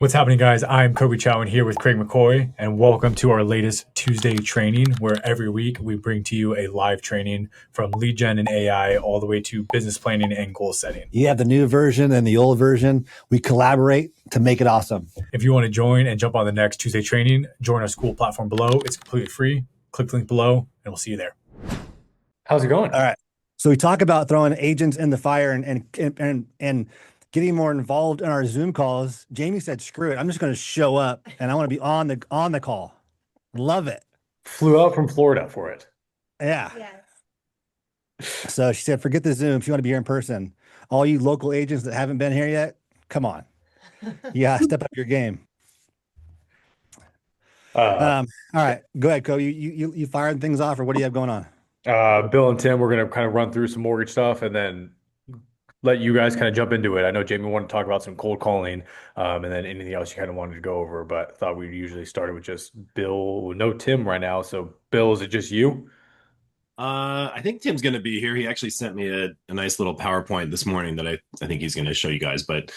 What's happening, guys? I'm Kobe Chow here with Craig McCoy, and welcome to our latest Tuesday training, where every week we bring to you a live training from lead gen and AI all the way to business planning and goal setting. You have the new version and the old version. We collaborate to make it awesome. If you want to join and jump on the next Tuesday training, join our school platform below. It's completely free. Click the link below, and we'll see you there. How's it going? All right. So we talk about throwing agents in the fire and getting more involved in our Zoom calls. Jamie said, "Screw it. I'm just going to show up and I want to be on the call." Love it. Flew out from Florida for it. Yeah. So she said, "Forget the Zoom. She want to be here in person." All you local agents that haven't been here yet, come on. Yeah, step up your game. All right, go ahead, Cole. You firing things off, or what do you have going on? Bill and Tim, we're going to kind of run through some mortgage stuff and then let you guys kind of jump into it. I know Jamie wanted to talk about some cold calling, and then anything else you kind of wanted to go over, but thought we usually started with just Bill. No Tim right now. So Bill, is it just you? I think Tim's going to be here. He actually sent me a nice little PowerPoint this morning that I think he's going to show you guys. But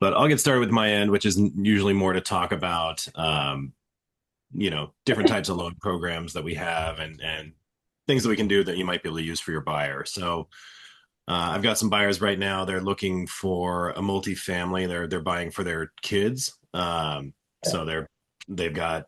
I'll get started with my end, which is usually more to talk about, different types of loan programs that we have and things that we can do that you might be able to use for your buyer. So I've got some buyers right now. They're looking for a multifamily. They're buying for their kids. So they've got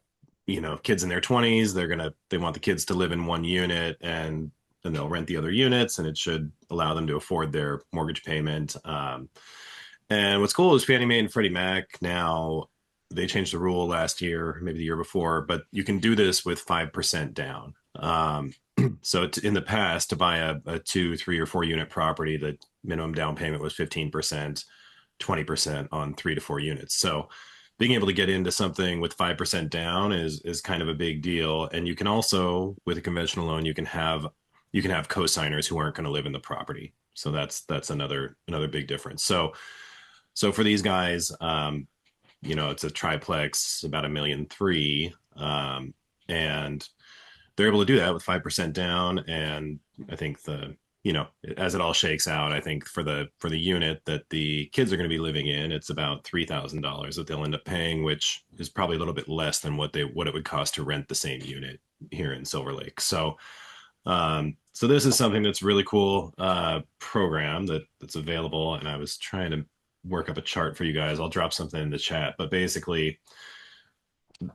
kids in their 20s. They want the kids to live in one unit, and then they'll rent the other units, and it should allow them to afford their mortgage payment. And what's cool is Fannie Mae and Freddie Mac now, they changed the rule last year, maybe the year before, but you can do this with 5% down. So in the past, to buy a 2, 3, or 4 unit property, the minimum down payment was 15%, 20% on 3 to 4 units. So being able to get into something with 5% down is kind of a big deal. And you can also, with a conventional loan, you can have co-signers who aren't going to live in the property. So that's another big difference. So for these guys, it's a triplex, about $1.3 million, and they're able to do that with 5% down. And I think as it all shakes out, I think for the unit that the kids are going to be living in, it's about $3,000 that they'll end up paying, which is probably a little bit less than what it would cost to rent the same unit here in Silver Lake. So this is something that's really cool program that's available. And I was trying to work up a chart for you guys. I'll drop something in the chat, but basically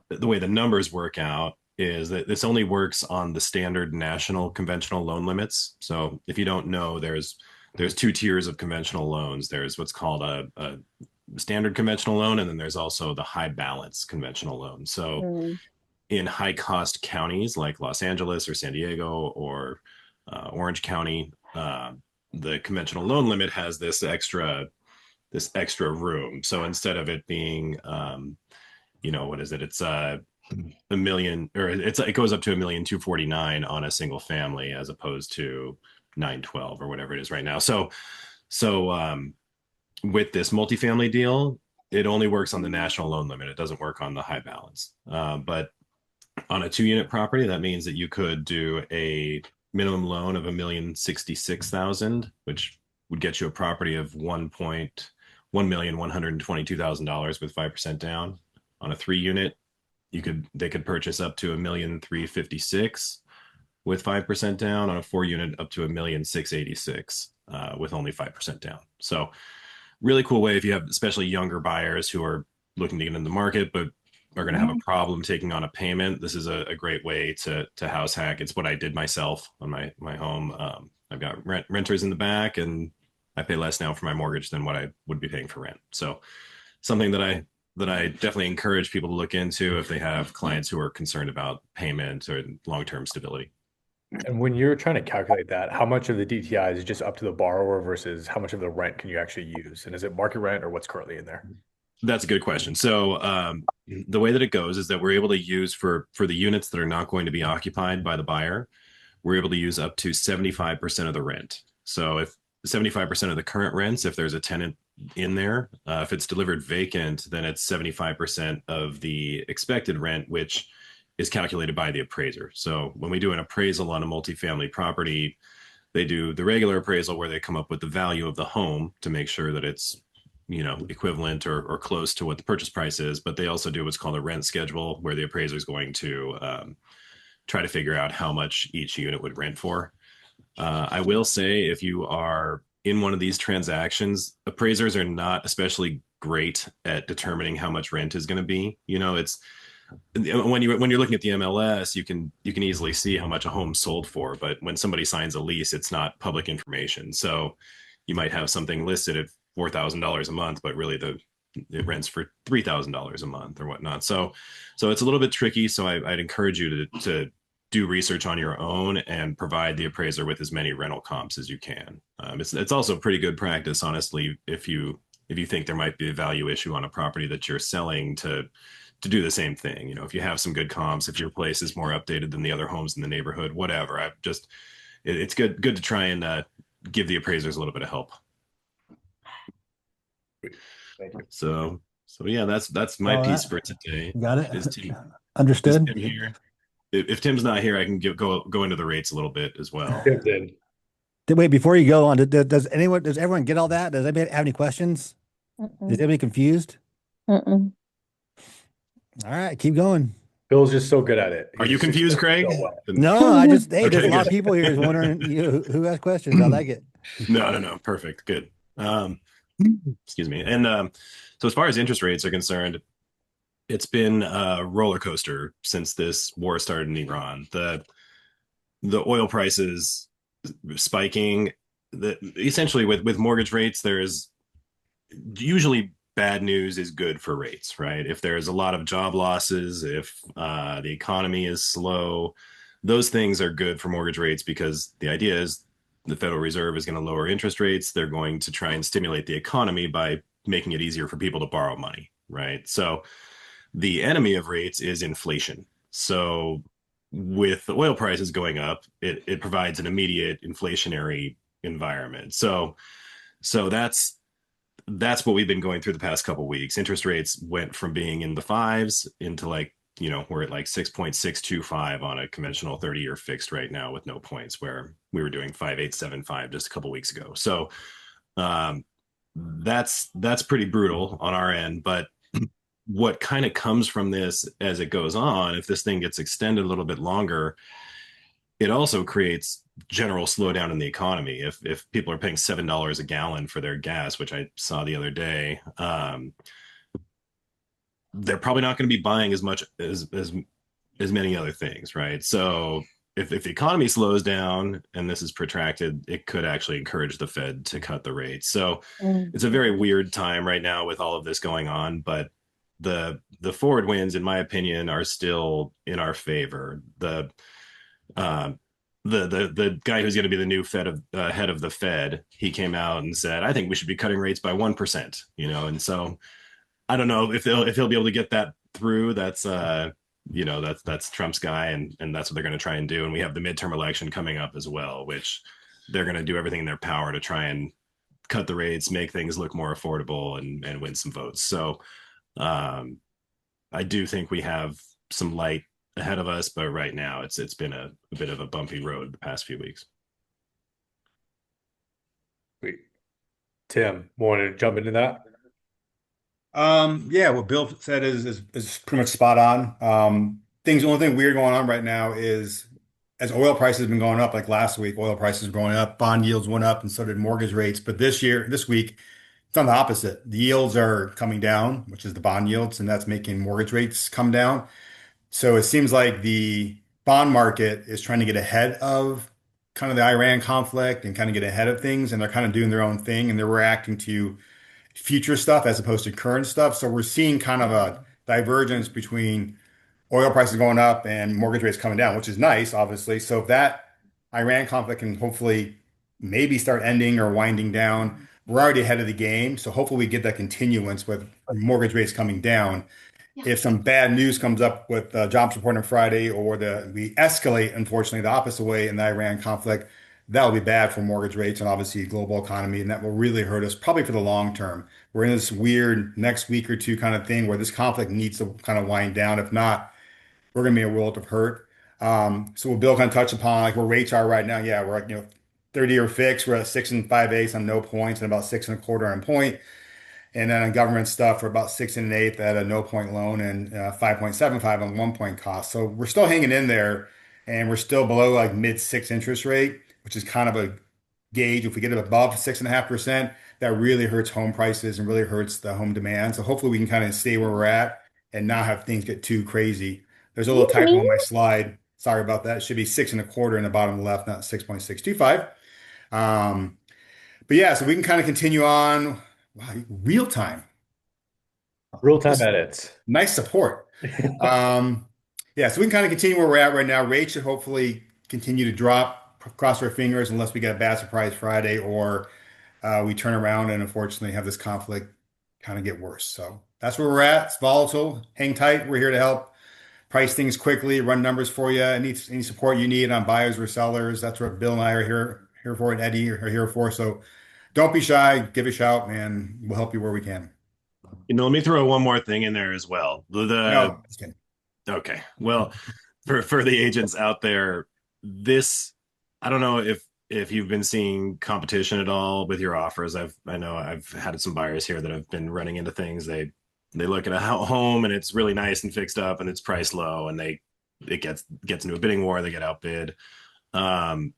the way the numbers work out is that this only works on the standard national conventional loan limits. So if you don't know, there's 2 tiers of conventional loans. There's what's called a standard conventional loan, and then there's also the high balance conventional loan. So in high cost counties like Los Angeles or San Diego or Orange County, the conventional loan limit has this extra room. So instead of it being what is it? It's a million, or it goes up to $1,249,000 on a single family, as opposed to 912 or whatever it is right now. So with this multifamily deal, it only works on the national loan limit. It doesn't work on the high balance. But on a 2-unit property, that means that you could do a minimum loan of $1,066,000, which would get you a property of $1,122,000 with 5% down. On a 3-unit, they could purchase up to $1,356,000 with 5% down. On a 4-unit, up to $1,686,000 with only 5% down. So really cool way if you have especially younger buyers who are looking to get in the market but are going to have a problem taking on a payment. This is a great way to house hack. It's what I did myself on my home. I've got renters in the back, and I pay less now for my mortgage than what I would be paying for rent. So something that I definitely encourage people to look into if they have clients who are concerned about payment or long-term stability. And when you're trying to calculate that, how much of the DTI is just up to the borrower versus how much of the rent can you actually use? And is it market rent or what's currently in there? That's a good question. So the way that it goes is that we're able to use for the units that are not going to be occupied by the buyer, we're able to use up to 75% of the rent. So if 75% of the current rents, if there's a tenant in there, if it's delivered vacant, then it's 75% of the expected rent, which is calculated by the appraiser. So when we do an appraisal on a multifamily property, they do the regular appraisal where they come up with the value of the home to make sure that it's equivalent or close to what the purchase price is, but they also do what's called a rent schedule, where the appraiser is going to try to figure out how much each unit would rent for. I will say, if you are in one of these transactions, appraisers are not especially great at determining how much rent is going to be. It's when you're looking at the MLS, you can easily see how much a home sold for, but when somebody signs a lease, it's not public information. So you might have something listed at $4,000 a month, but really it rents for $3,000 a month or whatnot. So it's a little bit tricky. So I'd encourage you to do research on your own and provide the appraiser with as many rental comps as you can. It's also pretty good practice, honestly, if you think there might be a value issue on a property that you're selling, to do the same thing. If you have some good comps, if your place is more updated than the other homes in the neighborhood, whatever. It's good to try and give the appraisers a little bit of help. Thank you. So yeah, that's my All right. piece for today. Got it. Is Tim is Understood. Tim here? If Tim's not here, I can go into the rates a little bit as well. Tim did. Wait, before you go on, does everyone get all that? Does anybody have any questions? Is Mm-mm. anybody confused? Mm-mm. All right, keep going. Bill's just so good at it. Are you confused, Craig? No, hey, there's Okay, a lot of good. people here who's wondering who has questions. I like it. No. Perfect. Good. Excuse me. And so as far as interest rates are concerned, it's been a roller coaster since this war started in Iran. The oil prices spiking. Essentially with mortgage rates, there is usually bad news is good for rates, right? If there's a lot of job losses, if the economy is slow, those things are good for mortgage rates, because the idea is the Federal Reserve is going to lower interest rates. They're going to try and stimulate the economy by making it easier for people to borrow money, right? So the enemy of rates is inflation. So with the oil prices going up, it provides an immediate inflationary environment. So that's what we've been going through the past couple of weeks. Interest rates went from being in the fives into we're at like 6.625 on a conventional 30-year fixed right now with no points, where we were doing 5.875 just a couple of weeks ago. So um, that's pretty brutal on our end. But what kind of comes from this as it goes on, if this thing gets extended a little bit longer, it also creates general slowdown in the economy. If people are paying $7 a gallon for their gas, which I saw the other day, they're probably not going to be buying as much as many other things, right? So if the economy slows down and this is protracted, it could actually encourage the Fed to cut the rates. So Mm. it's a very weird time right now with all of this going on, but the forward winds, in my opinion, are still in our favor. Uh, the guy who's going to be the new head of the Fed, he came out and said, I think we should be cutting rates by 1%, and so I don't know if he'll be able to get that through. That's Trump's guy, and that's what they're going to try and do. And we have the midterm election coming up as well, which they're going to do everything in their power to try and cut the rates, make things look more affordable, and win some votes. So um, I do think we have some light ahead of us, but right now it's been a bit of a bumpy road the past few weeks. Sweet. Tim, want to jump into that? Yeah, what Bill said is pretty much spot on. The only thing weird going on right now is, as oil prices have been going up, like last week, oil prices were going up, bond yields went up, and so did mortgage rates. But this week, it's on the opposite. The yields are coming down, which is the bond yields, and that's making mortgage rates come down. So it seems like the bond market is trying to get ahead of kind of the Iran conflict and kind of get ahead of things, and they're kind of doing their own thing, and they're reacting to future stuff as opposed to current stuff. So we're seeing kind of a divergence between oil prices going up and mortgage rates coming down, which is nice, obviously. So if that Iran conflict can hopefully maybe start ending or winding down, we're already ahead of the game. So hopefully we get that continuance with mortgage rates coming down. If some bad news comes up with jobs report on Friday, or we escalate, unfortunately, the opposite way in the Iran conflict, that will be bad for mortgage rates and obviously global economy, and that will really hurt us probably for the long term. We're in this weird next week or two kind of thing where this conflict needs to kind of wind down. If not, we're going to be in a world of hurt. So what Bill kind of touched upon, like where rates are right now, yeah, we're like, 30-year fix, we're at 6 and 5/8 on no points and about 6 and a quarter on point. And then on government stuff, we're about 6 1/8 at a no point loan and 5.75 on 1 point cost. So we're still hanging in there, and we're still below like mid six interest rate, which is kind of a gauge. If we get it above 6.5%, that really hurts home prices and really hurts the home demand. So hopefully we can kind of stay where we're at and not have things get too crazy. There's a little typo on my slide. Sorry about that. It should be 6 1/4 in the bottom left, not 6.625. Um, but yeah, so we can kind of continue on. Wow, real time. Real-time This edits. nice support. Um, yeah, so we can kind of continue where we're at right now. Rates should hopefully continue to drop. Cross our fingers unless we get a bad surprise Friday or we turn around and unfortunately have this conflict kind of get worse. So that's where we're at. It's volatile. Hang tight. We're here to help price things quickly, run numbers for you. Any support you need on buyers or sellers. That's what Bill and I are here for, and Eddie are here for. So don't be shy. Give a shout, man. We'll help you where we can. Let me throw one more thing in there as well. The No, just kidding. Okay. Well, for the agents out there, this I don't know if you've been seeing competition at all with your offers. I know I've had some buyers here that have been running into things. They look at a home and it's really nice and fixed up and it's priced low and it gets into a bidding war, they get outbid. Um,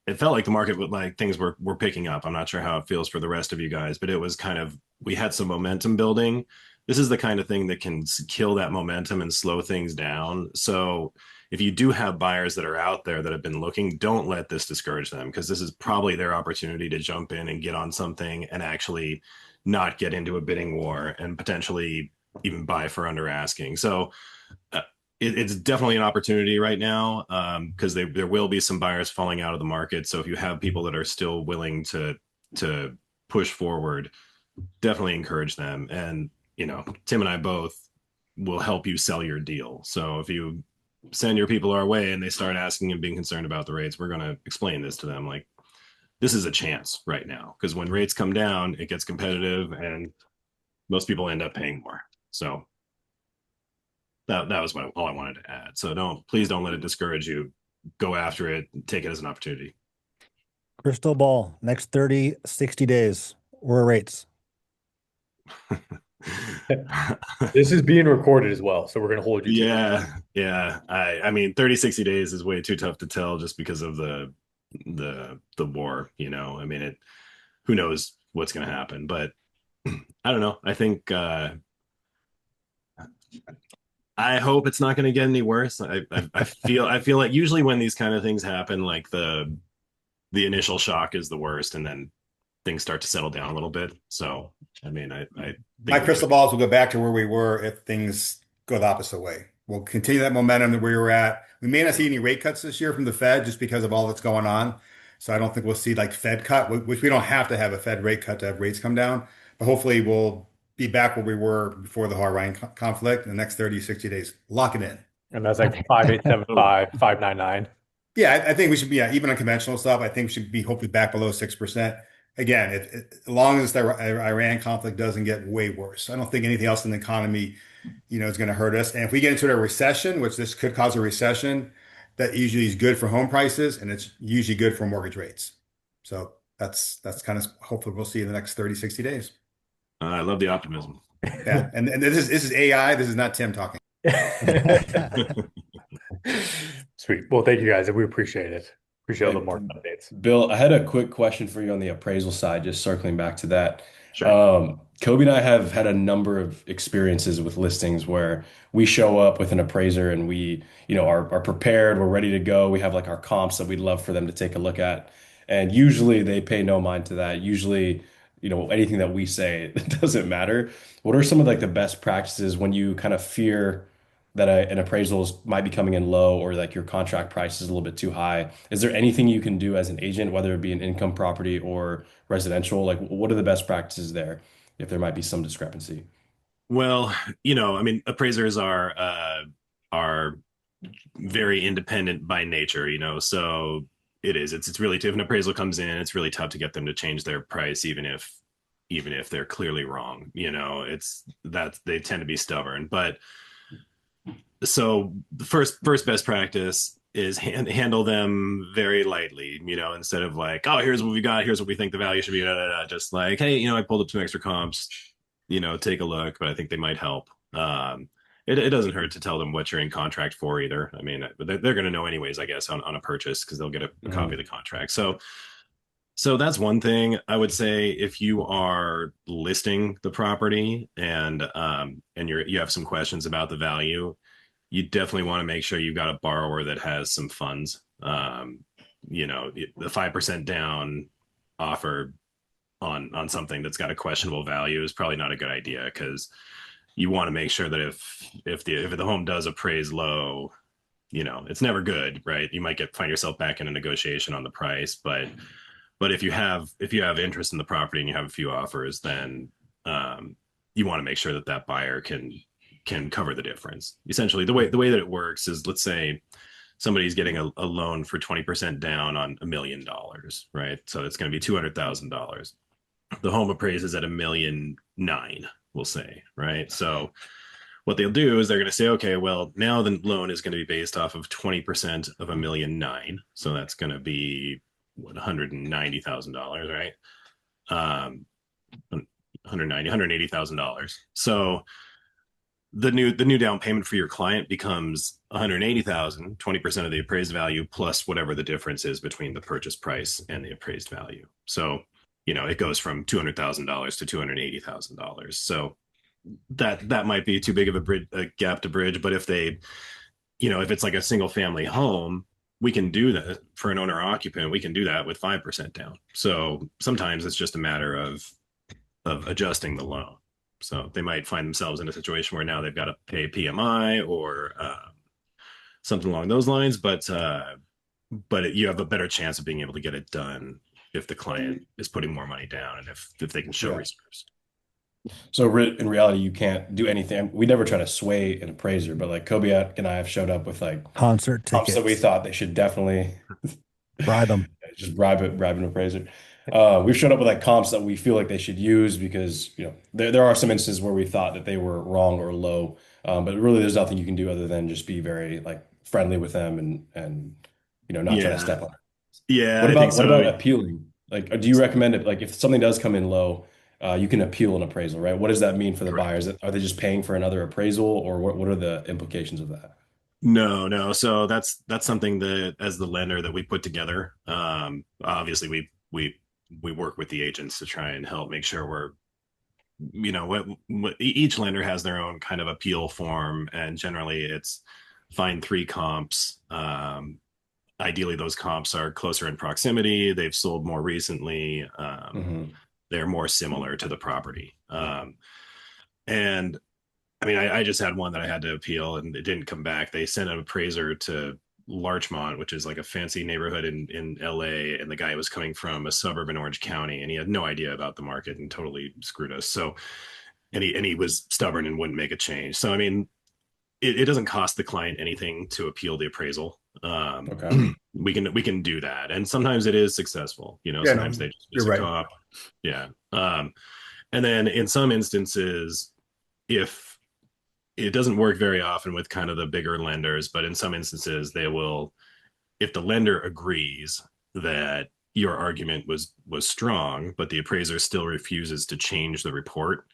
it felt like the market would like things were picking up. I'm not sure how it feels for the rest of you guys, but it was kind of we had some momentum building. This is the kind of thing that can kill that momentum and slow things down. So if you do have buyers that are out there that have been looking, don't let this discourage them because this is probably their opportunity to jump in and get on something and actually not get into a bidding war and potentially even buy for under asking. So uh, it's definitely an opportunity right now because there will be some buyers falling out of the market. So if you have people that are still willing to push forward, definitely encourage them. And Tim and I both will help you sell your deal. So if you send your people our way and they start asking and being concerned about the rates, we're going to explain this to them. Like this is a chance right now because when rates come down, it gets competitive and most people end up paying more. So that was all I wanted to add. So please don't let it discourage you. Go after it. Take it as an opportunity. Crystal ball, next 30, 60 days. Where are rates? This is being recorded as well, so we're gonna hold you to it. Yeah. I mean, 30, 60 days is way too tough to tell just because of the war, I mean, who knows what's going to happen, but I don't know. I think I hope it's not going to get any worse. I feel like usually when these kind of things happen, like the initial shock is the worst, and then things start to settle down a little bit. So, I mean, I My think crystal balls will go back to where we were if things go the opposite way. We'll continue that momentum that we were at. We may not see any rate cuts this year from the Fed just because of all that's going on. So I don't think we'll see like Fed cut, which we don't have to have a Fed rate cut to have rates come down. But hopefully we'll be back where we were before the Iran conflict in the next 30, 60 days. Lock it in. And that's like 5875, 599. Yeah, I think we should be, yeah, even on conventional stuff, I think we should be hopefully back below 6%. Again, as long as the Iran conflict doesn't get way worse, I don't think anything else in the economy, is going to hurt us. And if we get into a recession, which this could cause a recession, that usually is good for home prices and it's usually good for mortgage rates. So that's kind of hopefully we'll see in the next 30, 60 days. I love the optimism. Yeah. And this is AI. This is not Tim talking. Sweet. Well, thank you guys. We appreciate it. Appreciate all the Hey, market updates. Bill, I had a quick question for you on the appraisal side, just circling back to that. Sure. Kobe and I have had a number of experiences with listings where we show up with an appraiser and we, are prepared, we're ready to go. We have like our comps that we'd love for them to take a look at. And usually they pay no mind to that. Usually, anything that we say, it doesn't matter. What are some of like the best practices when you kind of fear that an appraisal might be coming in low or like your contract price is a little bit too high? Is there anything you can do as an agent, whether it be an income property or residential? Like, what are the best practices there if there might be some discrepancy? Well, I mean, appraisers are very independent by nature, so it's really tough. If an appraisal comes in, it's really tough to get them to change their price, even if they're clearly wrong. It's that they tend to be stubborn. But so the first best practice handle them very lightly, instead of like, oh, here's what we got, here's what we think the value should be, da, da, da. Just like, hey, I pulled up some extra comps, take a look, but I think they might help. It doesn't hurt to tell them what you're in contract for either. I mean, they're going to know anyways, I guess, on a purchase because they'll get a copy of Mhm. the contract. So that's one thing I would say if you are listing the property and you have some questions about the value, you definitely want to make sure you've got a borrower that has some funds. The 5% down offer on something that's got a questionable value is probably not a good idea because you want to make sure that if the home does appraise low, it's never good, right? You might find yourself back in a negotiation on the price, but if you have interest in the property and you have a few offers, then you want to make sure that that buyer can cover the difference. Essentially, the way that it works is, let's say somebody's getting a loan for 20% down on $1 million, right? So it's going to be $200,000. The home appraises at 1,000,009, we'll say, right? So what they'll do is they're going to say, okay, well, now the loan is going to be based off of 20% of 1,000,009. So that's going to be what, $190,000, right? Um, 180,000. So the new down payment for your client becomes 180,000, 20% of the appraised value plus whatever the difference is between the purchase price and the appraised value. So, it goes from $200,000 to $280,000. So that might be too big of a gap to bridge. But if it's like a single family home, we can do that for an owner occupant. We can do that with 5% down. So sometimes it's just a matter of adjusting the loan. So they might find themselves in a situation where now they've got to pay PMI or something along those lines. But you have a better chance of being able to get it done if the client is putting more money down and if they can show Yeah. reserves. So in reality, you can't do anything. We never try to sway an appraiser, but like Kobe and I have showed up with like Concert comps that we tickets. thought they should definitely Bribe them. just bribe an appraiser. We've showed up with like comps that we feel like they should use because there are some instances where we thought that they were wrong or low, but really there's nothing you can do other than just be very like friendly with them and not try to Yeah, step on. yeah, What I think about so. appealing? Like, do you recommend it? Like, if something does come in low, you can appeal an appraisal, right? What does that mean for the Correct. buyers? Are they just paying for another appraisal, or what are the implications of that? No, no. So that's something that as the lender that we put together. Obviously we work with the agents to try and help make sure we're, what each lender has their own kind of appeal form, and generally it's find three comps. Ideally, those comps are closer in proximity. They've sold more recently. Hmm. They're more similar to the property. And I mean, I just had one that I had to appeal and it didn't come back. They sent an appraiser to Larchmont, which is like a fancy neighborhood in LA. And the guy was coming from a suburb in Orange County and he had no idea about the market and totally screwed us. So, and he was stubborn and wouldn't make a change. So, I mean, it doesn't cost the client anything to appeal the appraisal. Okay. We can do that. And sometimes it is successful. Yeah, Sometimes no, they just you're miss a right. comp. Yeah. And then in some instances, if it doesn't work very often with kind of the bigger lenders, but in some instances they will, if the lender agrees that your argument was strong, but the appraiser still refuses to change the report.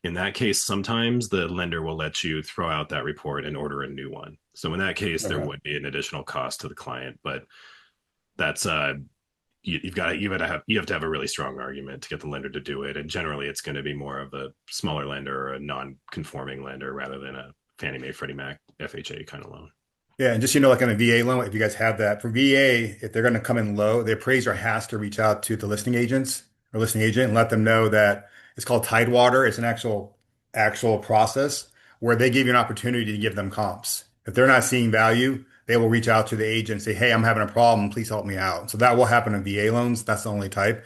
In that case, sometimes the lender will let you throw out that report and order a new one. So in that case, there Okay. would be an additional cost to the client, but that's you have to have a really strong argument to get the lender to do it, and generally it's going to be more of a smaller lender or a non-conforming lender rather than a Fannie Mae, Freddie Mac, FHA kind of loan. Yeah, and just like on a VA loan, if you guys have that for VA, if they're going to come in low, the appraiser has to reach out to the listing agents or listing agent and let them know that it's called Tidewater. It's an actual process where they give you an opportunity to give them comps. If they're not seeing value, they will reach out to the agent and say, "Hey, I'm having a problem. Please help me out." So that will happen in VA loans. That's the only type.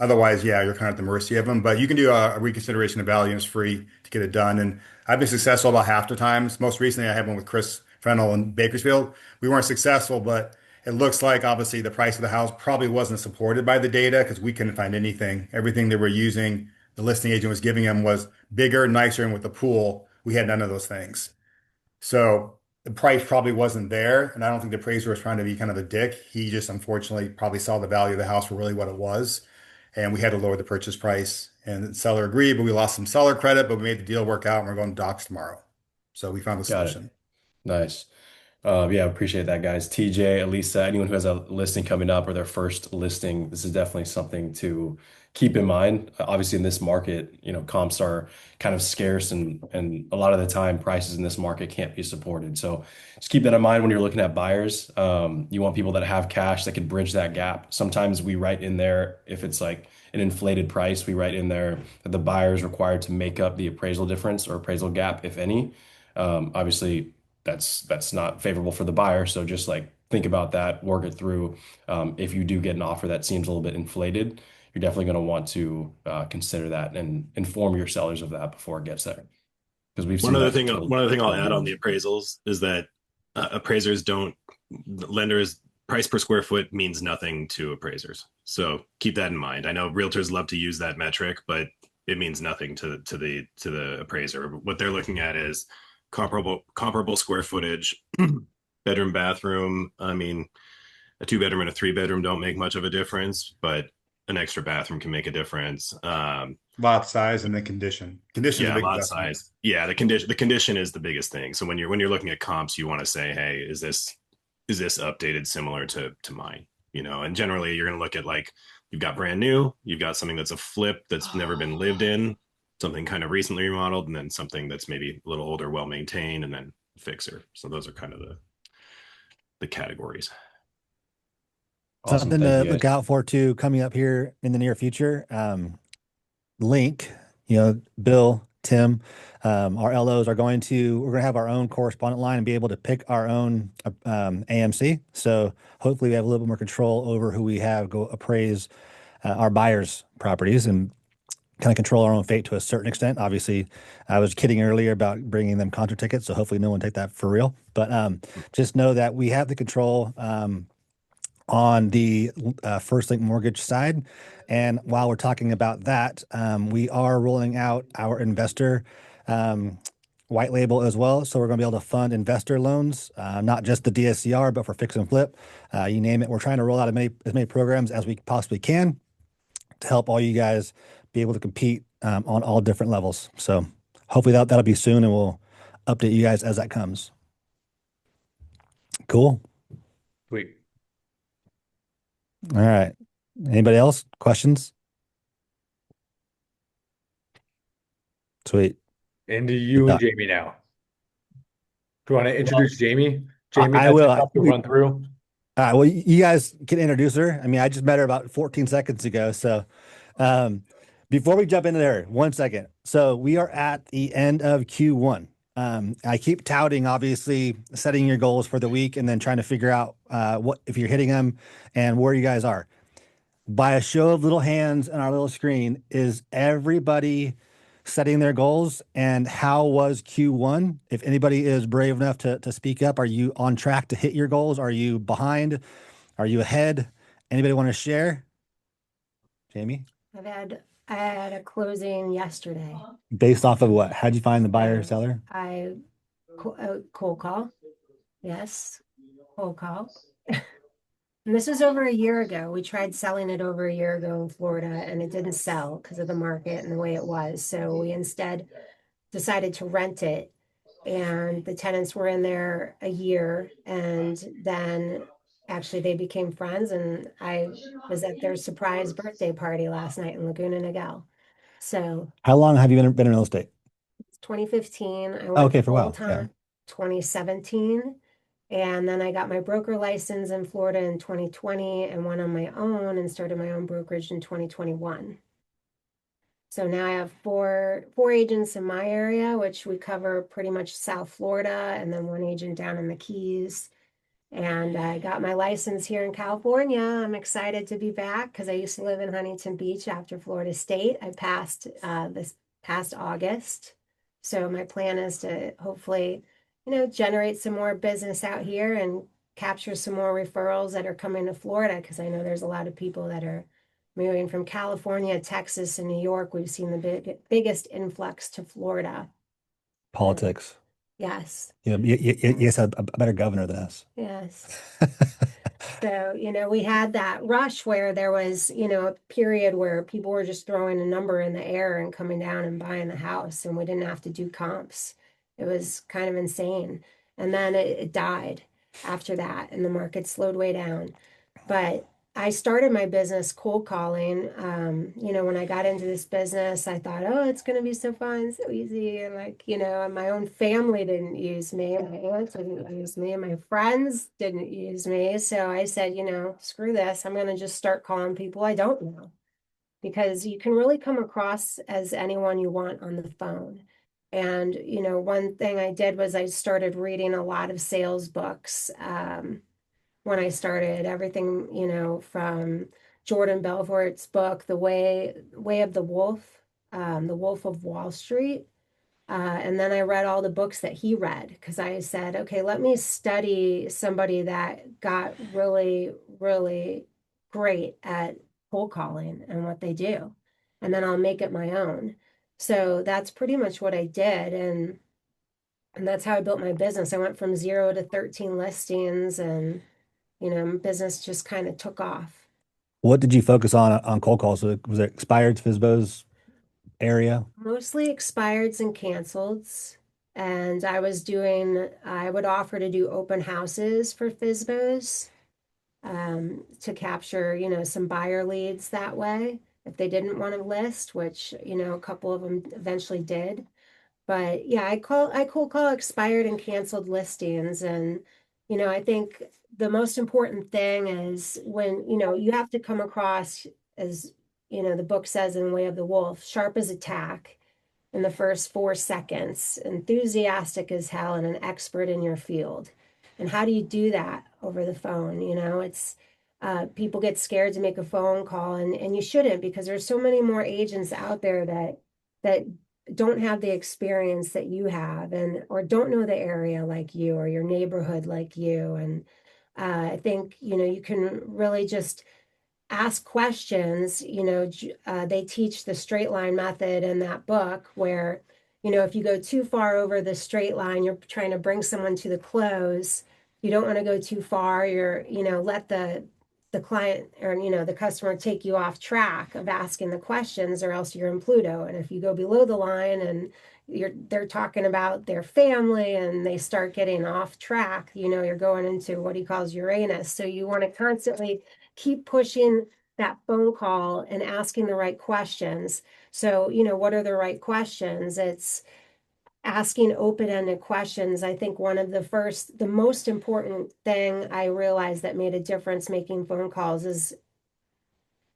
Otherwise, yeah, you're kind of at the mercy of them. But you can do a reconsideration of value, and it's free to get it done. And I've been successful about half the times. Most recently, I had one with Chris Fennell in Bakersfield. We weren't successful, but it looks like obviously the price of the house probably wasn't supported by the data because we couldn't find anything. Everything they were using, the listing agent was giving them was bigger, nicer, and with the pool, we had none of those things. So the price probably wasn't there. And I don't think the appraiser was trying to be kind of a dick. He just unfortunately probably saw the value of the house for really what it was. And we had to lower the purchase price. And the seller agreed, but we lost some seller credit, but we made the deal work out and we're going to docs tomorrow. So we found a Got it. solution. Nice. Yeah, appreciate that, guys. TJ, Elisa, anyone who has a listing coming up or their first listing, this is definitely something to keep in mind. Obviously, in this market, comps are kind of scarce, and a lot of the time, prices in this market can't be supported. So just keep that in mind when you're looking at buyers. You want people that have cash that can bridge that gap. Sometimes we write in there, if it's like an inflated price, we write in there that the buyer is required to make up the appraisal difference or appraisal gap, if any. Obviously, that's not favorable for the buyer. So just like think about that, work it through. If you do get an offer that seems a little bit inflated, you're definitely going to want to consider that and inform your sellers of that before it gets there. Because we've One seen other that thing, total one other thing I'll time add on damage. the appraisals is that appraisers don't, lenders, price per square foot means nothing to appraisers. So keep that in mind. I know realtors love to use that metric, but it means nothing to the appraiser. What they're looking at is comparable square footage, bedroom, bathroom. I mean, a two bedroom and a three bedroom don't make much of a difference, but an extra bathroom can make a difference. Lot size and the condition. Condition is a Yeah, big lot adjustment. size. Yeah, the condition is the biggest thing. So when you're looking at comps, you want to say, hey, is this updated similar to mine? And generally you're going to look at, like, you've got brand new, you've got something that's a flip that's never been lived in, something kind of recently remodeled, and then something that's maybe a little older, well maintained, and then fixer. So those are kind of the categories. Awesome. Something Thank to you, look guys. out for too coming up here in the near future. Link, Bill, Tim, our LOs are we're going to have our own correspondent line and be able to pick our own AMC. So hopefully we have a little bit more control over who we have go appraise our buyers' properties and kind of control our own fate to a certain extent. Obviously, I was kidding earlier about bringing them concert tickets, so hopefully no one take that for real. But just know that we have the control. On the First Link Mortgage side. And while we're talking about that, we are rolling out our investor white label as well. So we're going to be able to fund investor loans, not just the DSCR, but for fix and flip, you name it. We're trying to roll out as many programs as we possibly can to help all you guys be able to compete on all different levels. So hopefully that'll be soon, and we'll update you guys as that comes. Cool. Sweet. All right. Anybody else? Questions? Sweet. Into Good you and talk. Jamie now. Do you want to Well, introduce Jamie? Jamie I had some will. stuff to run through. All right. Well, you guys can introduce her. I mean, I just met her about 14 seconds ago. So, um, before we jump into there, 1 second. So we are at the end of Q1. I keep touting, obviously, setting your goals for the week and then trying to figure out what if you're hitting them and where you guys are. By a show of little hands on our little screen, is everybody setting their goals? And how was Q1? If anybody is brave enough to speak up, are you on track to hit your goals? Are you behind? Are you ahead? Anybody want to share? Jamie? I had a closing yesterday. Based off of what? How'd you find the buyer Uh, seller? I cold call. Yes, cold call. And this was over a year ago. We tried selling it over a year ago in Florida, and it didn't sell because of the market and the way it was. So we instead decided to rent it. And the tenants were in there a year, and then actually they became friends. And I was at their surprise birthday party last night in Laguna Niguel. So How long have you been in real estate? 2015, I went Okay, for a full while. Yeah. time. 2017, and then I got my broker license in Florida in 2020 and went on my own and started my own brokerage in 2021. So now I have four agents in my area, which we cover pretty much South Florida, and then one agent down in the Keys. And I got my license here in California. I'm excited to be back because I used to live in Huntington Beach after Florida State. I passed this past August. So my plan is to hopefully, generate some more business out here and capture some more referrals that are coming to Florida, because I know there's a lot of people that are moving from California, Texas, and New York. We've seen the biggest influx to Florida. Politics. Yes. Yes, a better governor than us. Yes. So, we had that rush where there was, a period where people were just throwing a number in the air and coming down and buying the house, and we didn't have to do comps. It was kind of insane. And then it died after that, and the market slowed way down. But I started my business cold calling. When I got into this business, I thought, oh, it's going to be so fun, so easy. And like, and my own family didn't use me, my aunts didn't use me, and my friends didn't use me. So I said, screw this. I'm going to just start calling people I don't know because you can really come across as anyone you want on the phone. And, one thing I did was I started reading a lot of sales books. When I started, everything, from Jordan Belfort's book, The Way of the Wolf, The Wolf of Wall Street. And then I read all the books that he read because I said, okay, let me study somebody that got really, really great at cold calling and what they do. And then I'll make it my own. So that's pretty much what I did. And that's how I built my business. I went from 0 to 13 listings and business just kind of took off. What did you focus on cold calls? Was it expired FSBOs area? Mostly expireds and canceleds. And I would offer to do open houses for FSBOs to capture, some buyer leads that way if they didn't want to list, which, a couple of them eventually did. But yeah, I cold call expired and canceled listings. And, I think the most important thing is when, you have to come across as, the book says in Way of the Wolf, sharp as a tack in the first 4 seconds, enthusiastic as hell, and an expert in your field. And how do you do that over the phone? It's people get scared to make a phone call, and you shouldn't because there's so many more agents out there that don't have the experience that you have and or don't know the area like you or your neighborhood like you. And I think you can really just ask questions. They teach the straight line method in that book where, if you go too far over the straight line, you're trying to bring someone to the close. You don't want to go too far. Let the client or, the customer take you off track of asking the questions or else you're in Pluto. And if you go below the line and they're talking about their family and they start getting off track, you're going into what he calls Uranus. So you want to constantly keep pushing that phone call and asking the right questions. So, what are the right questions? It's asking open-ended questions. I think the most important thing I realized that made a difference making phone calls is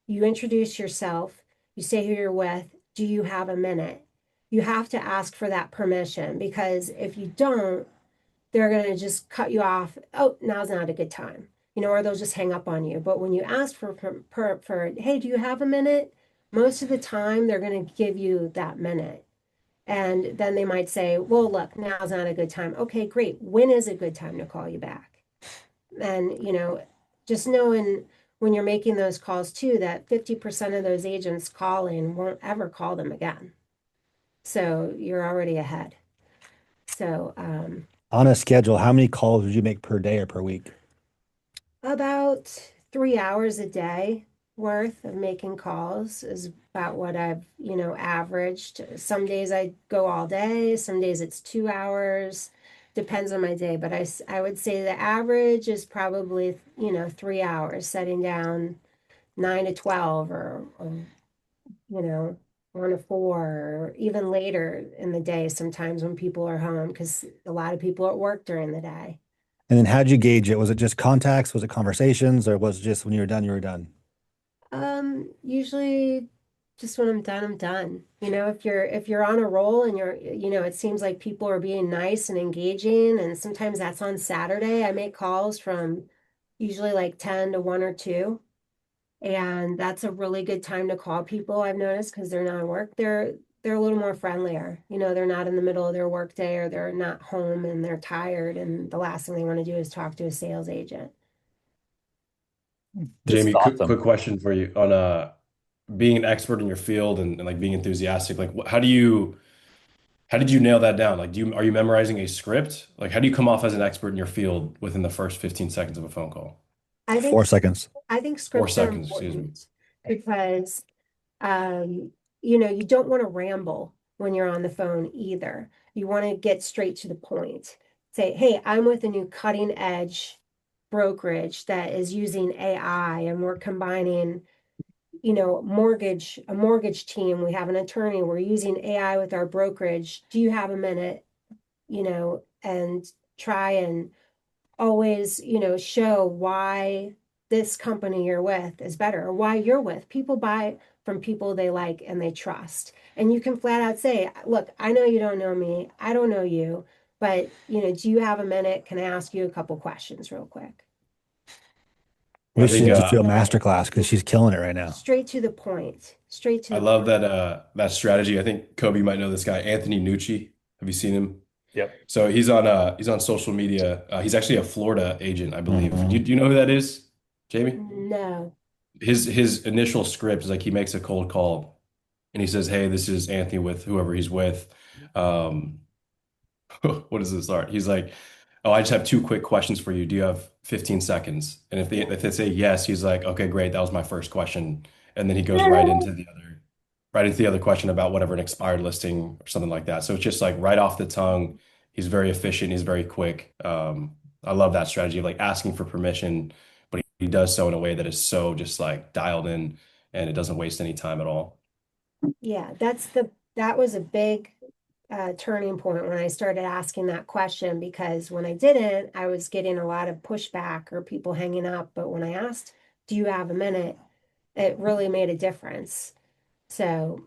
you introduce yourself, you say who you're with, do you have a minute? You have to ask for that permission because if you don't, they're going to just cut you off. Oh, now's not a good time, or they'll just hang up on you. But when you ask for, hey, do you have a minute? Most of the time, they're going to give you that minute. And then they might say, well, look, now's not a good time. Okay, great. When is a good time to call you back? And, just knowing when you're making those calls too, that 50% of those agents calling won't ever call them again. So you're already ahead. So, On a schedule, how many calls would you make per day or per week? about 3 hours a day worth of making calls is about what I've, averaged. Some days I go all day, some days it's 2 hours, depends on my day. But I would say the average is probably, 3 hours, setting down 9 to 12 or 1 to 4, or even later in the day, sometimes when people are home, because a lot of people are at work during the day. And then how'd you gauge it? Was it just contacts? Was it conversations? Or was it just when you were done, you were done? Usually just when I'm done, I'm done. If you're on a roll and it seems like people are being nice and engaging, and sometimes that's on Saturday. I make calls from usually like 10 to 1 or 2. And that's a really good time to call people, I've noticed, because they're not at work. They're a little more friendlier. They're not in the middle of their work day or they're not home and they're tired and the last thing they want to do is talk to a sales agent. This is Jamie, quick awesome. question for you on being an expert in your field and like being enthusiastic. Like, how do you How did you nail that down? Like, are you memorizing a script? Like, how do you come off as an expert in your field within the first 15 seconds of a phone call? I think 4 seconds. I think Four scripts are seconds, excuse me. important because um, you don't want to ramble when you're on the phone either. You want to get straight to the point. Say, hey, I'm with a new cutting edge brokerage that is using AI and we're combining, a mortgage team. We have an attorney. We're using AI with our brokerage. Do you have a minute, and try and always, show why this company you're with is better or why you're with. People buy from people they like and they trust. And you can flat out say, look, I know you don't know me. I don't know you, but do you have a minute? Can I ask you a couple questions real quick? We I should think just do a But master class because she's killing it right now. straight to the point, straight to I the love point. that strategy. I think Kobe might know this guy, Anthony Nucci. Have you seen him? Yep. So he's on social media. He's actually a Florida agent, I believe. Mhm. Do you know who that is, Jamie? No. His initial script is like he makes a cold call and he says, "Hey, this is Anthony with whoever he's with. Um, what does it start?" He's like, "Oh, I just have two quick questions for you. Do you have 15 seconds?" And if they say yes, he's like, "Okay, great. That was my first question." And then he goes right into the other question about whatever an expired listing or something like that. So it's just like right off the tongue. He's very efficient. He's very quick. I love that strategy of like asking for permission, but he does so in a way that is so just like dialed in and it doesn't waste any time at all. Yeah, that was a big turning point when I started asking that question because when I didn't, I was getting a lot of pushback or people hanging up. But when I asked, do you have a minute? It really made a difference. So,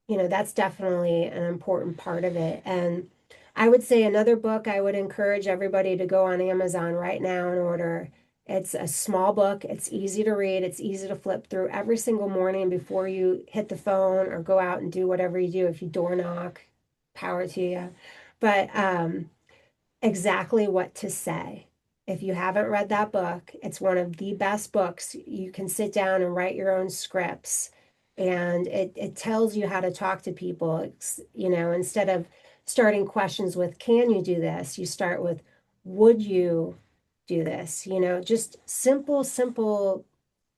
that's definitely an important part of it. And I would say another book I would encourage everybody to go on Amazon right now and order. It's a small book. It's easy to read. It's easy to flip through every single morning before you hit the phone or go out and do whatever you do. If you door knock, power to you. But exactly what to say. If you haven't read that book, it's one of the best books. You can sit down and write your own scripts, and it tells you how to talk to people. Instead of starting questions with, can you do this? You start with, would you do this? Just simple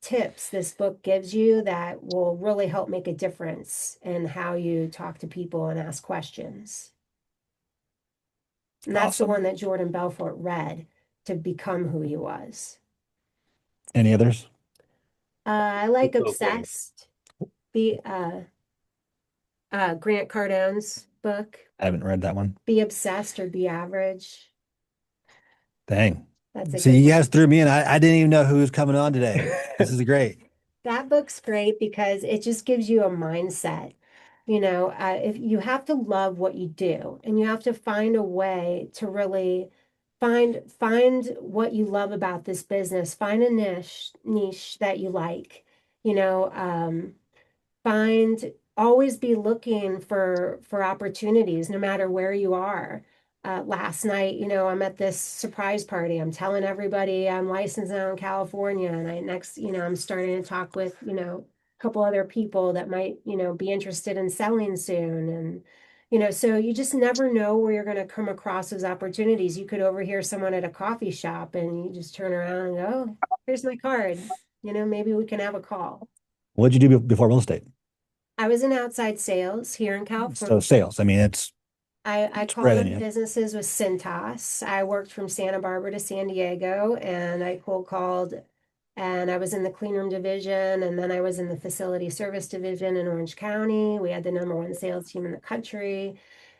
tips this book gives you that will really help make a difference in how you talk to people and ask questions. And that's the Awesome. one that Jordan Belfort read to become who he was. Any others? I like So good. Obsessed, be Grant Cardone's book, I haven't read that one. Be Obsessed or Be Average. Dang. That's a See, good you one. guys threw me in. I didn't even know who was coming on today. This is great. That book's great because it just gives you a mindset. If you have to love what you do and you have to find a way to really find what you love about this business, find a niche that you like, you know, find always be looking for opportunities no matter where you are. Last night, I'm at this surprise party. I'm telling everybody I'm licensed now in California, and I'm starting to talk with a couple other people that might be interested in selling soon. And so you just never know where you're going to come across those opportunities. You could overhear someone at a coffee shop and you just turn around and go, oh, here's my card. Maybe we can have a call. What'd you do before real estate? I was in outside sales here in California. So sales. I mean, I it's called spread in on you. businesses with Cintas. I worked from Santa Barbara to San Diego and I cold called, and I was in the cleanroom division, and then I was in the facility service division in Orange County. We had the number one sales team in the country.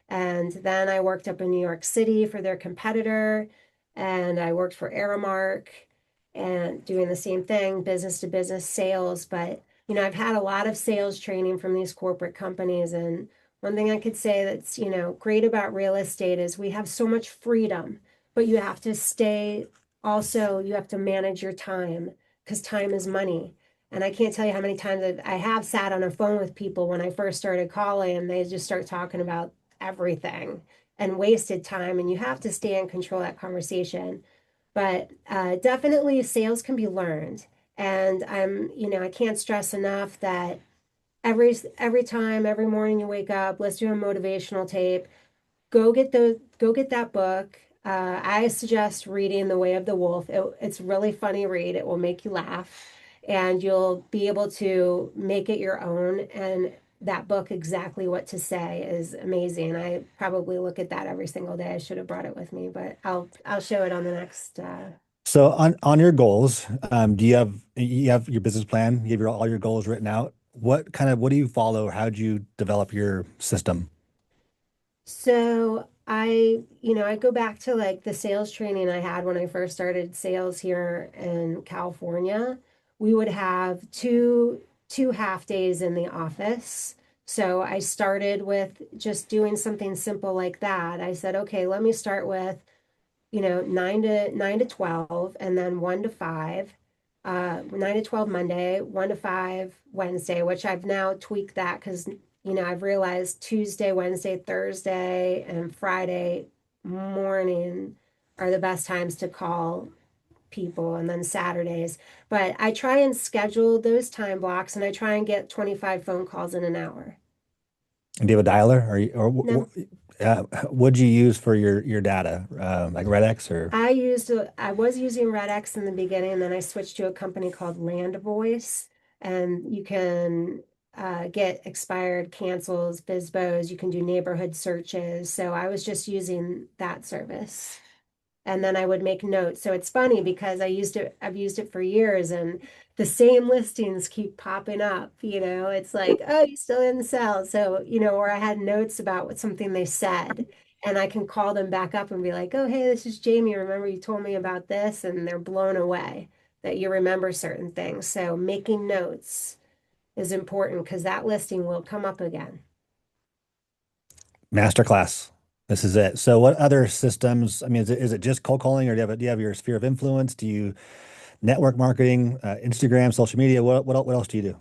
And then I worked up in New York City for their competitor, and I worked for Aramark and doing the same thing, business to business sales. But, I've had a lot of sales training from these corporate companies. And one thing I could say that's, great about real estate is we have so much freedom, but you have to you have to manage your time because time is money. And I can't tell you how many times I have sat on a phone with people when I first started calling, and they just start talking about everything and wasted time. And you have to stay in control of that conversation. But definitely sales can be learned. And I can't stress enough that every time, every morning you wake up, let's do a motivational tape. go get that book. I suggest reading The Way of the Wolf. It's a really funny read. It will make you laugh, and you'll be able to make it your own. And that book, Exactly What to Say, is amazing. I probably look at that every single day. I should have brought it with me, but I'll show it on the next. So on your goals, do you have your business plan? You have all your goals written out. What do you follow? How do you develop your system? So I go back to like the sales training I had when I first started sales here in California. We would have two half days in the office. So I started with just doing something simple like that. I said, okay, let me start with 9 to 12, and then 1 to 5. 9 to 12 Monday, 1 to 5 Wednesday, which I've now tweaked that because I've realized Tuesday, Wednesday, Thursday, and Friday morning are the best times to call people, and then Saturdays. But I try and schedule those time blocks, and I try and get 25 phone calls in an hour. And do you have a dialer No, what'd you use for your data? Like Redx or I was using RedX in the beginning, and then I switched to a company called Land Voice, and you can get expired cancels, FISBOs, you can do neighborhood searches. So I was just using that service, and then I would make notes. So it's funny because I've used it for years, and the same listings keep popping up. It's like, oh, you still in sell. So, or I had notes about what something they said, and I can call them back up and be like, oh, hey, this is Jamie. Remember you told me about this? And they're blown away that you remember certain things. So making notes is important because that listing will come up again. masterclass? This is it. So what other systems? I mean, is it just cold calling, or do you have your sphere of influence? Do you network marketing, Instagram, social media? What else do you do?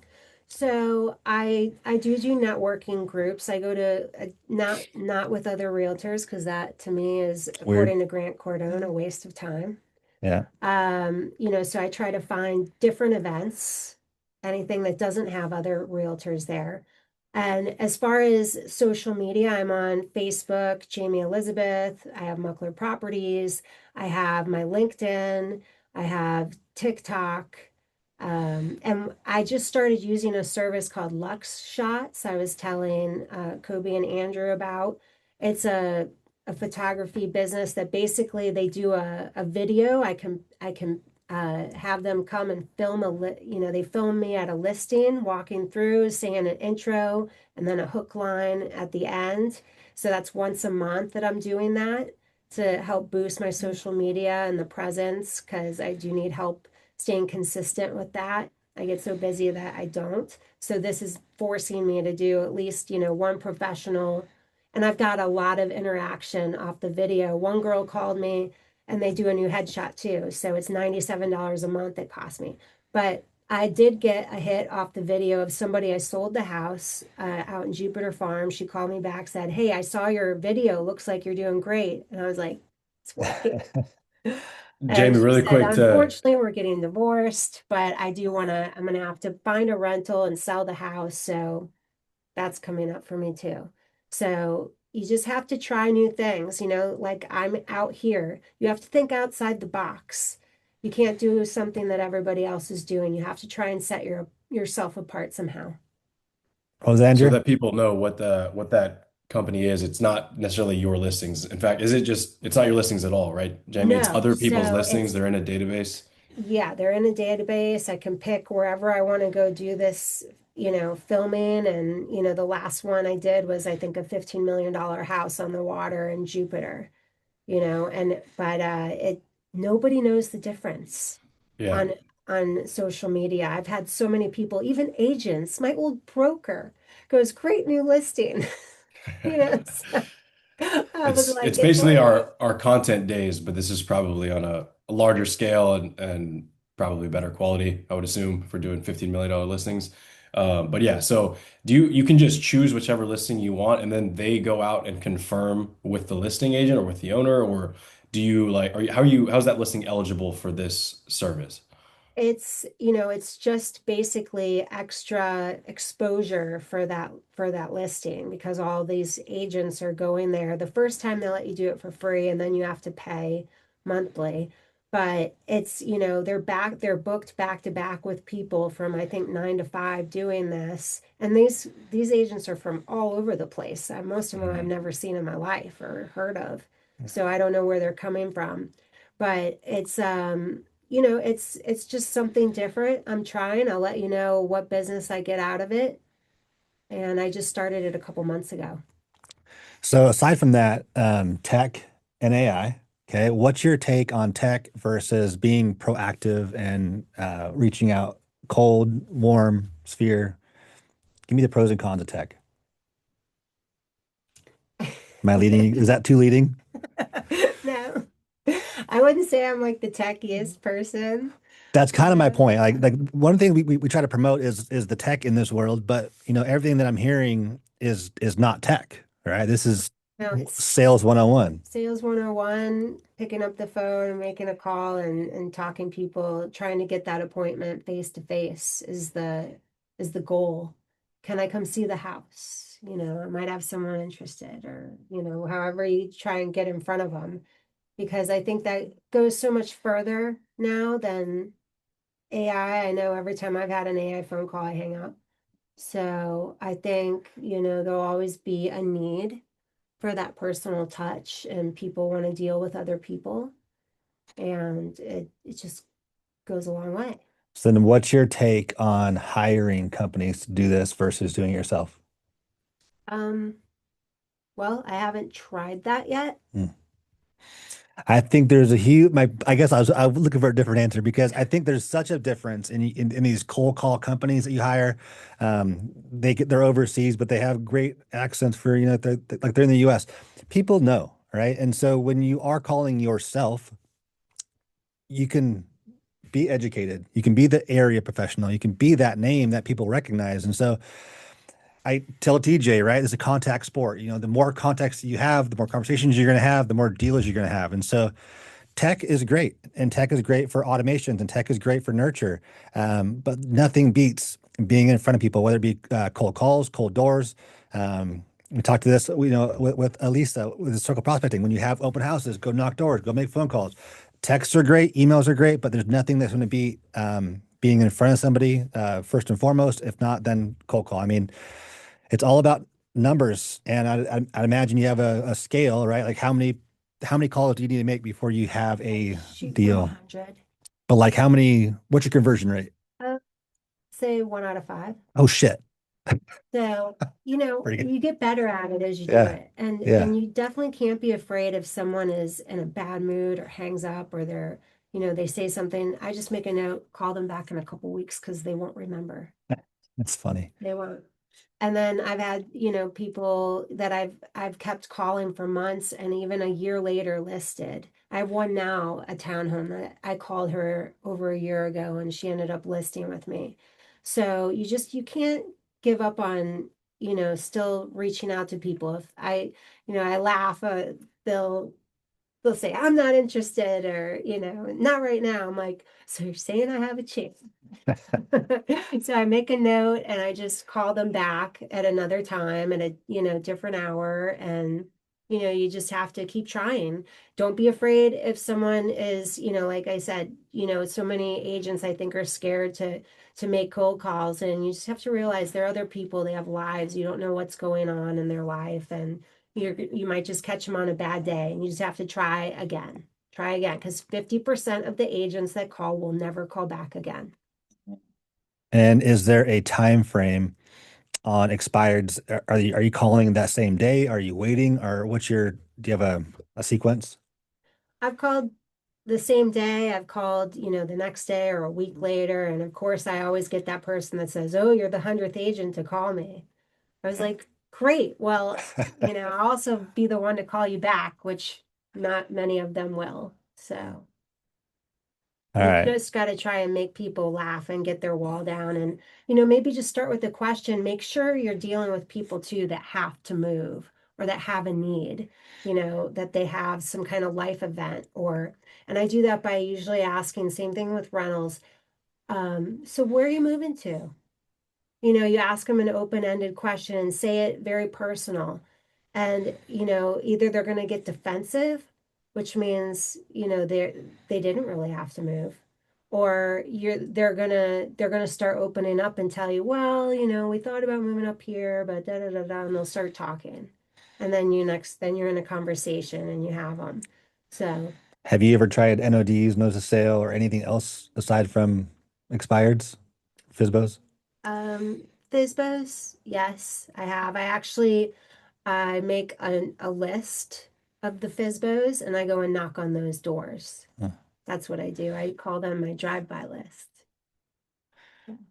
So I do networking groups. I go to not with other realtors because that to me is, Weird. according to Grant Cardone, a waste of time. Yeah. So I try to find different events, anything that doesn't have other realtors there. And as far as social media, I'm on Facebook, Jamie Elizabeth. I have Muckler Properties. I have my LinkedIn. I have TikTok. And I just started using a service called Lux Shots. I was telling Kobe and Andrew about. It's a photography business that basically they do a video. I can have them come and film they film me at a listing, walking through, saying an intro, and then a hook line at the end. So that's once a month that I'm doing that to help boost my social media and the presence because I do need help staying consistent with that. I get so busy that I don't. So this is forcing me to do at least, one professional. And I've got a lot of interaction off the video. One girl called me and they do a new headshot too. So it's $97 a month it cost me. But I did get a hit off the video of somebody I sold the house out in Jupiter Farm. She called me back, said, hey, I saw your video. Looks like you're doing great. And I was like, it's working. And Jamie, she really said, quick to unfortunately, we're getting divorced, but I'm going to have to find a rental and sell the house. So that's coming up for me too. So you just have to try new things, like I'm out here. You have to think outside the box. You can't do something that everybody else is doing. You have to try and set yourself apart somehow. so Rosander? that people know what that company is. It's not necessarily your listings. In fact, it's not your listings at all, right, Jamie? It's No, other people's so listings. it's They're in a database. yeah, they're in a database. I can pick wherever I want to go do this, filming. And, the last one I did was, I think, a $15 million house on the water in Jupiter, but nobody knows the difference Yeah. on social media. I've had so many people, even agents, my old broker goes, great new listing, so I was like, It's it's basically working. our content days, but this is probably on a larger scale and probably better quality, I would assume, for doing $15 million listings. But yeah, so you can just choose whichever listing you want, and then they go out and confirm with the listing agent or with the owner, or do you like, how's that listing eligible for this service? It's, it's just basically extra exposure for that listing because all these agents are going there. The first time they let you do it for free and then you have to pay monthly. But it's, they're booked back to back with people from I think 9 to 5 doing this. And these agents are from all over the place. Most of them I've never seen in my life or heard of. So I don't know where they're coming from. But it's just something different. I'm trying. I'll let you know what business I get out of it. And I just started it a couple months ago. So aside from that, tech and AI, okay, what's your take on tech versus being proactive and reaching out cold, warm sphere? Give me the pros and cons of tech. Am I leading? Is that too leading? No, I wouldn't say I'm like the techiest person. That's kind of my No, point. Like one thing we try to promote is the tech in this world, but everything that I'm hearing is not tech, right? This is no, it's sales 101. Sales 101, picking up the phone and making a call and talking people, trying to get that appointment face to face is the goal. Can I come see the house? I might have someone interested or, however you try and get in front of them. Because I think that goes so much further now than AI. I know every time I've had an AI phone call, I hang up. So I think, there'll always be a need for that personal touch and people want to deal with other people and it just goes a long way. So then what's your take on hiring companies to do this versus doing it yourself? Um, well, I haven't tried that yet. Hmm. I think there's a huge, I guess I was looking for a different answer because I think there's such a difference in these cold call companies that you hire. They're overseas, but they have great accents for, like they're in the US. People know, right? And so when you are calling yourself, you can be educated. You can be the area professional. You can be that name that people recognize. And so I tell TJ, right, it's a contact sport. The more contacts you have, the more conversations you're going to have, the more deals you're going to have. And so tech is great, and tech is great for automations, and tech is great for nurture. But nothing beats being in front of people, whether it be cold calls, cold doors. We talked to this, with Elisa with the circle prospecting. When you have open houses, go knock doors, go make phone calls. Texts are great, emails are great, but there's nothing that's going to beat being in front of somebody first and foremost. If not, then cold call. I mean, it's all about numbers, and I'd imagine you have a scale, right? Like how many calls do you need to make before you have a Shoot for deal? 100. But like what's your conversion rate? Uh, Say 1 out of 5. Oh shit. So, Pretty good. you get better at it as you do Yeah. it. And Yeah. and you definitely can't be afraid if someone is in a bad mood or hangs up or they say something. I just make a note, call them back in a couple weeks because they won't remember. That's funny. They won't. And then I've had, people that I've kept calling for months and even a year later listed. I have one now, a townhome that I called her over a year ago and she ended up listing with me. So you can't give up on, still reaching out to people. If I laugh, they'll they'll say, I'm not interested or, not right now. I'm like, so you're saying I have a chance? So I make a note and I just call them back at another time at a, different hour. And, you just have to keep trying. Don't be afraid if someone is, like I said, so many agents I think are scared to make cold calls. And you just have to realize there are other people, they have lives. You don't know what's going on in their life. And you might just catch them on a bad day and you just have to try again because 50% of the agents that call will never call back again. And is there a time frame on expireds? Are you calling that same day? Are you waiting? Or do you have a sequence? I've called the same day. I've called, the next day or a week later. And of course, I always get that person that says, oh, you're the 100th agent to call me. I was like, great. Well, I'll also be the one to call you back, which not many of them will. So All you right. just got to try and make people laugh and get their wall down. And, maybe just start with the question. Make sure you're dealing with people too that have to move or that have a need, that they have some kind of life event and I do that by usually asking, same thing with rentals. So where are you moving to? You ask them an open-ended question and say it very personal. And, either they're going to get defensive, which means, they didn't really have to move, or they're gonna start opening up and tell you, well, we thought about moving up here, but da da da da, and they'll start talking. And then you're in a conversation and you have them. So, Have you ever tried NODs, notice of sale, or anything else aside from expireds, FISBOs? FISBOs, yes, I have. I make a list of the FISBOs and I go and knock on those doors. Huh. That's what I do. I call them my drive-by list.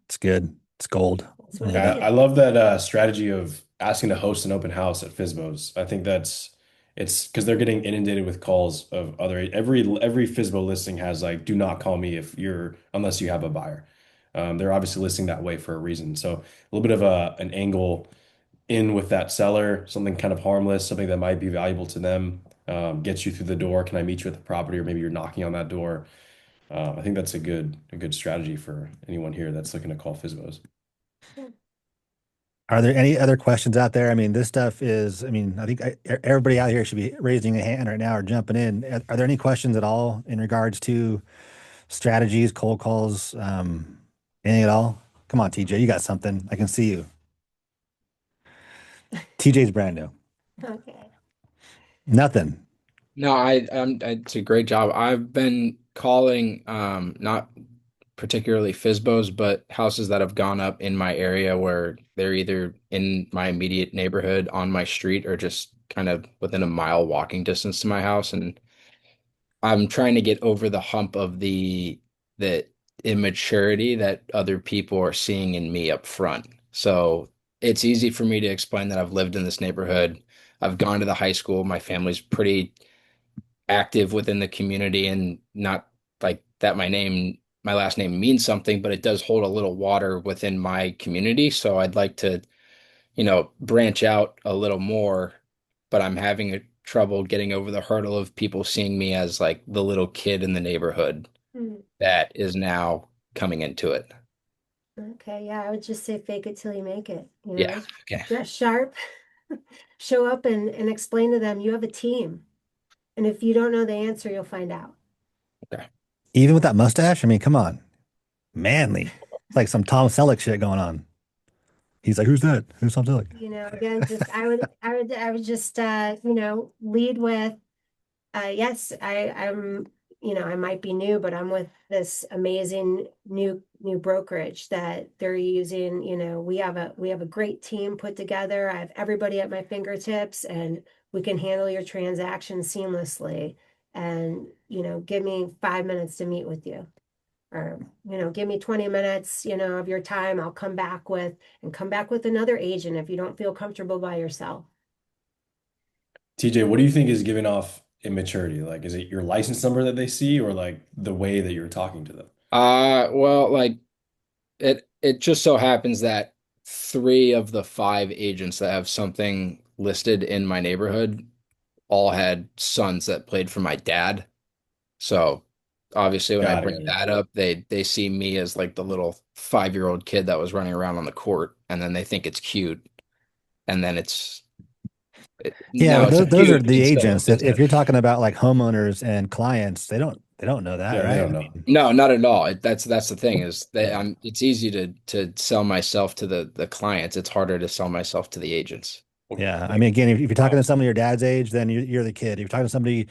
It's good. It's gold. That's what I Yeah. I do. love that strategy of asking to host an open house at FISBOs. I think it's because they're getting inundated with calls of other every FISBO listing has like do not call me if you're unless you have a buyer. They're obviously listing that way for a reason. So a little bit of an angle in with that seller, something kind of harmless, something that might be valuable to them, gets you through the door. Can I meet you at the property, or maybe you're knocking on that door? I think that's a good strategy for anyone here that's looking to call FISBOs. Are there any other questions out there? I mean, this stuff is, I mean, I think everybody out here should be raising a hand right now or jumping in. Are there any questions at all in regards to strategies, cold calls, anything at all? Come on, TJ, you got something. I can see you. TJ's brand new. Okay. Nothing. No, it's a great job. I've been calling not particularly FISBOs, but houses that have gone up in my area where they're either in my immediate neighborhood on my street or just kind of within a mile walking distance to my house. And I'm trying to get over the hump of the immaturity that other people are seeing in me up front. So it's easy for me to explain that I've lived in this neighborhood. I've gone to the high school. My family's pretty active within the community, and not like that my last name means something, but it does hold a little water within my community. So I'd like to, branch out a little more, but I'm having a trouble getting over the hurdle of people seeing me as like the little kid in the neighborhood Hmm. that is now coming into it. Okay, yeah, I would just say fake it till you make it, Yeah. Okay. dress sharp, show up and explain to them you have a team. And if you don't know the answer, you'll find out. Okay. Even with that mustache, I mean, come on. Manly. It's like some Tom Selleck shit going on. He's like, who's that? Who's Tom Selleck? Again, just I would just lead with yes, I might be new, but I'm with this amazing new brokerage that they're using. We have a great team put together. I have everybody at my fingertips, and we can handle your transaction seamlessly. And give me 5 minutes to meet with you, or give me 20 minutes, of your time. I'll come back with another agent if you don't feel comfortable by yourself. TJ, what do you think is giving off immaturity? Like, is it your license number that they see, or like the way that you're talking to them? Well, like it just so happens that three of the five agents that have something listed in my neighborhood all had sons that played for my dad. So obviously when I Got it. bring that up, they see me as like the little 5-year-old kid that was running around on the court, and then they think it's cute. And then Yeah, now but it's those are cute the instead of agents. If offensive. you're talking about like homeowners and clients, they don't know that, Yeah, they right? don't I know. mean, No, not at all. That's the thing is that yeah. it's easy to sell myself to the clients. It's harder to sell myself to the agents. Yeah. I Like, mean, again, if you're talking wow. to somebody your dad's age, then you're the kid. If you're talking to somebody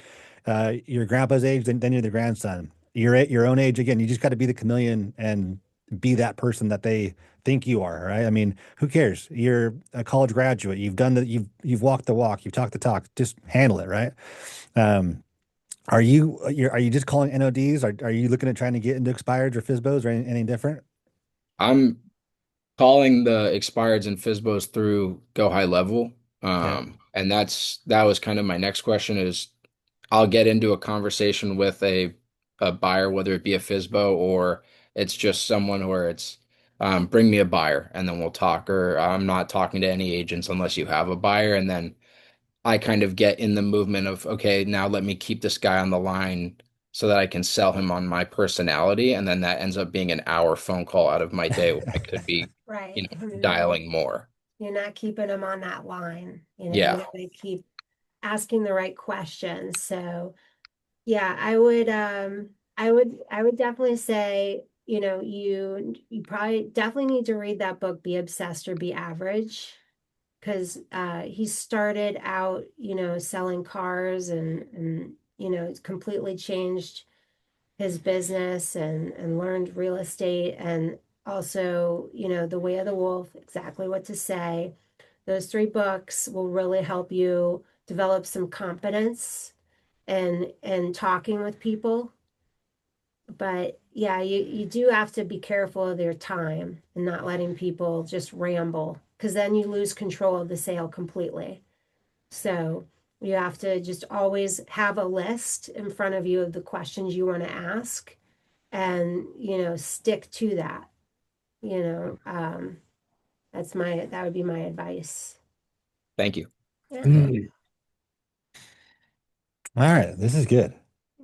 your grandpa's age, then you're the grandson. You're at your own age again. You just got to be the chameleon and be that person that they think you are, right? I mean, who cares? You're a college graduate. You've walked the walk. You've talked the talk. Just handle it, right? Um, are you just calling NODs? Are you looking at trying to get into expireds or FISBOs or anything different? I'm calling the expireds and FISBOs through Go High Level. Yeah. And that was kind of my next question is I'll get into a conversation with a buyer, whether it be a FISBO or it's just someone where it's bring me a buyer and then we'll talk, or I'm not talking to any agents unless you have a buyer. And then I kind of get in the movement of, okay, now let me keep this guy on the line so that I can sell him on my personality. And then that ends up being an hour phone call out of my day when I could be, Right. dialing more. You're not keeping them on that line. You Yeah. gotta keep asking the right questions. So yeah, I would definitely say, you probably definitely need to read that book, Be Obsessed or Be Average. Because he started out, selling cars and it's completely changed his business and learned real estate and also, The Way of the Wolf, exactly what to say. Those three books will really help you develop some confidence and talking with people. But yeah, you do have to be careful of their time and not letting people just ramble because then you lose control of the sale completely. So you have to just always have a list in front of you of the questions you want to ask and, stick to that. You know, um, that would be my advice. Thank you. Yeah. All right, this is good.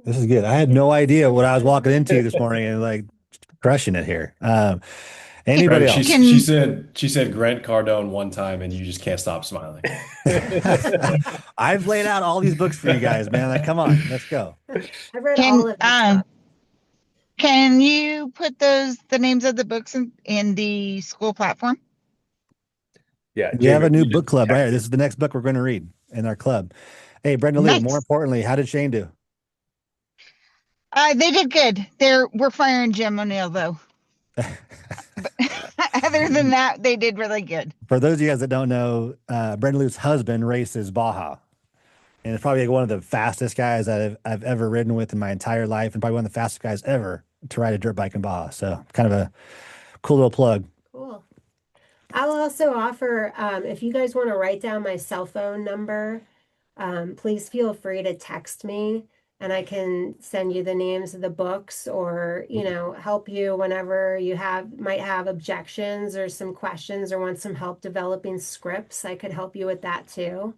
This is good. I had no idea what I was walking into this morning and like crushing it here. Anybody Grant, else? Can she said Grant Cardone one time, and you just can't stop smiling. I've laid out all these books for you guys, man. Like, come on, let's go. I've read can all of his books. can you put the names of the books in the school platform? Yeah, We have Jamie, a new you book just club right here. text This it. is the next book we're going to read in our club. Hey, Brenda Lou, more Nice. importantly, how did Shane do? They did good. We're firing Jim O'Neill though. But other than that, they did really good. For those of you guys that don't know, Brenda Lou's husband races Baja. And it's probably one of the fastest guys I've ever ridden with in my entire life, and probably one of the fastest guys ever to ride a dirt bike in Baja. So kind of a cool little plug. Cool. I'll also offer, if you guys want to write down my cell phone number, please feel free to text me and I can send you the names of the books or, help you whenever you might have objections or some questions or want some help developing scripts. I could help you with that too.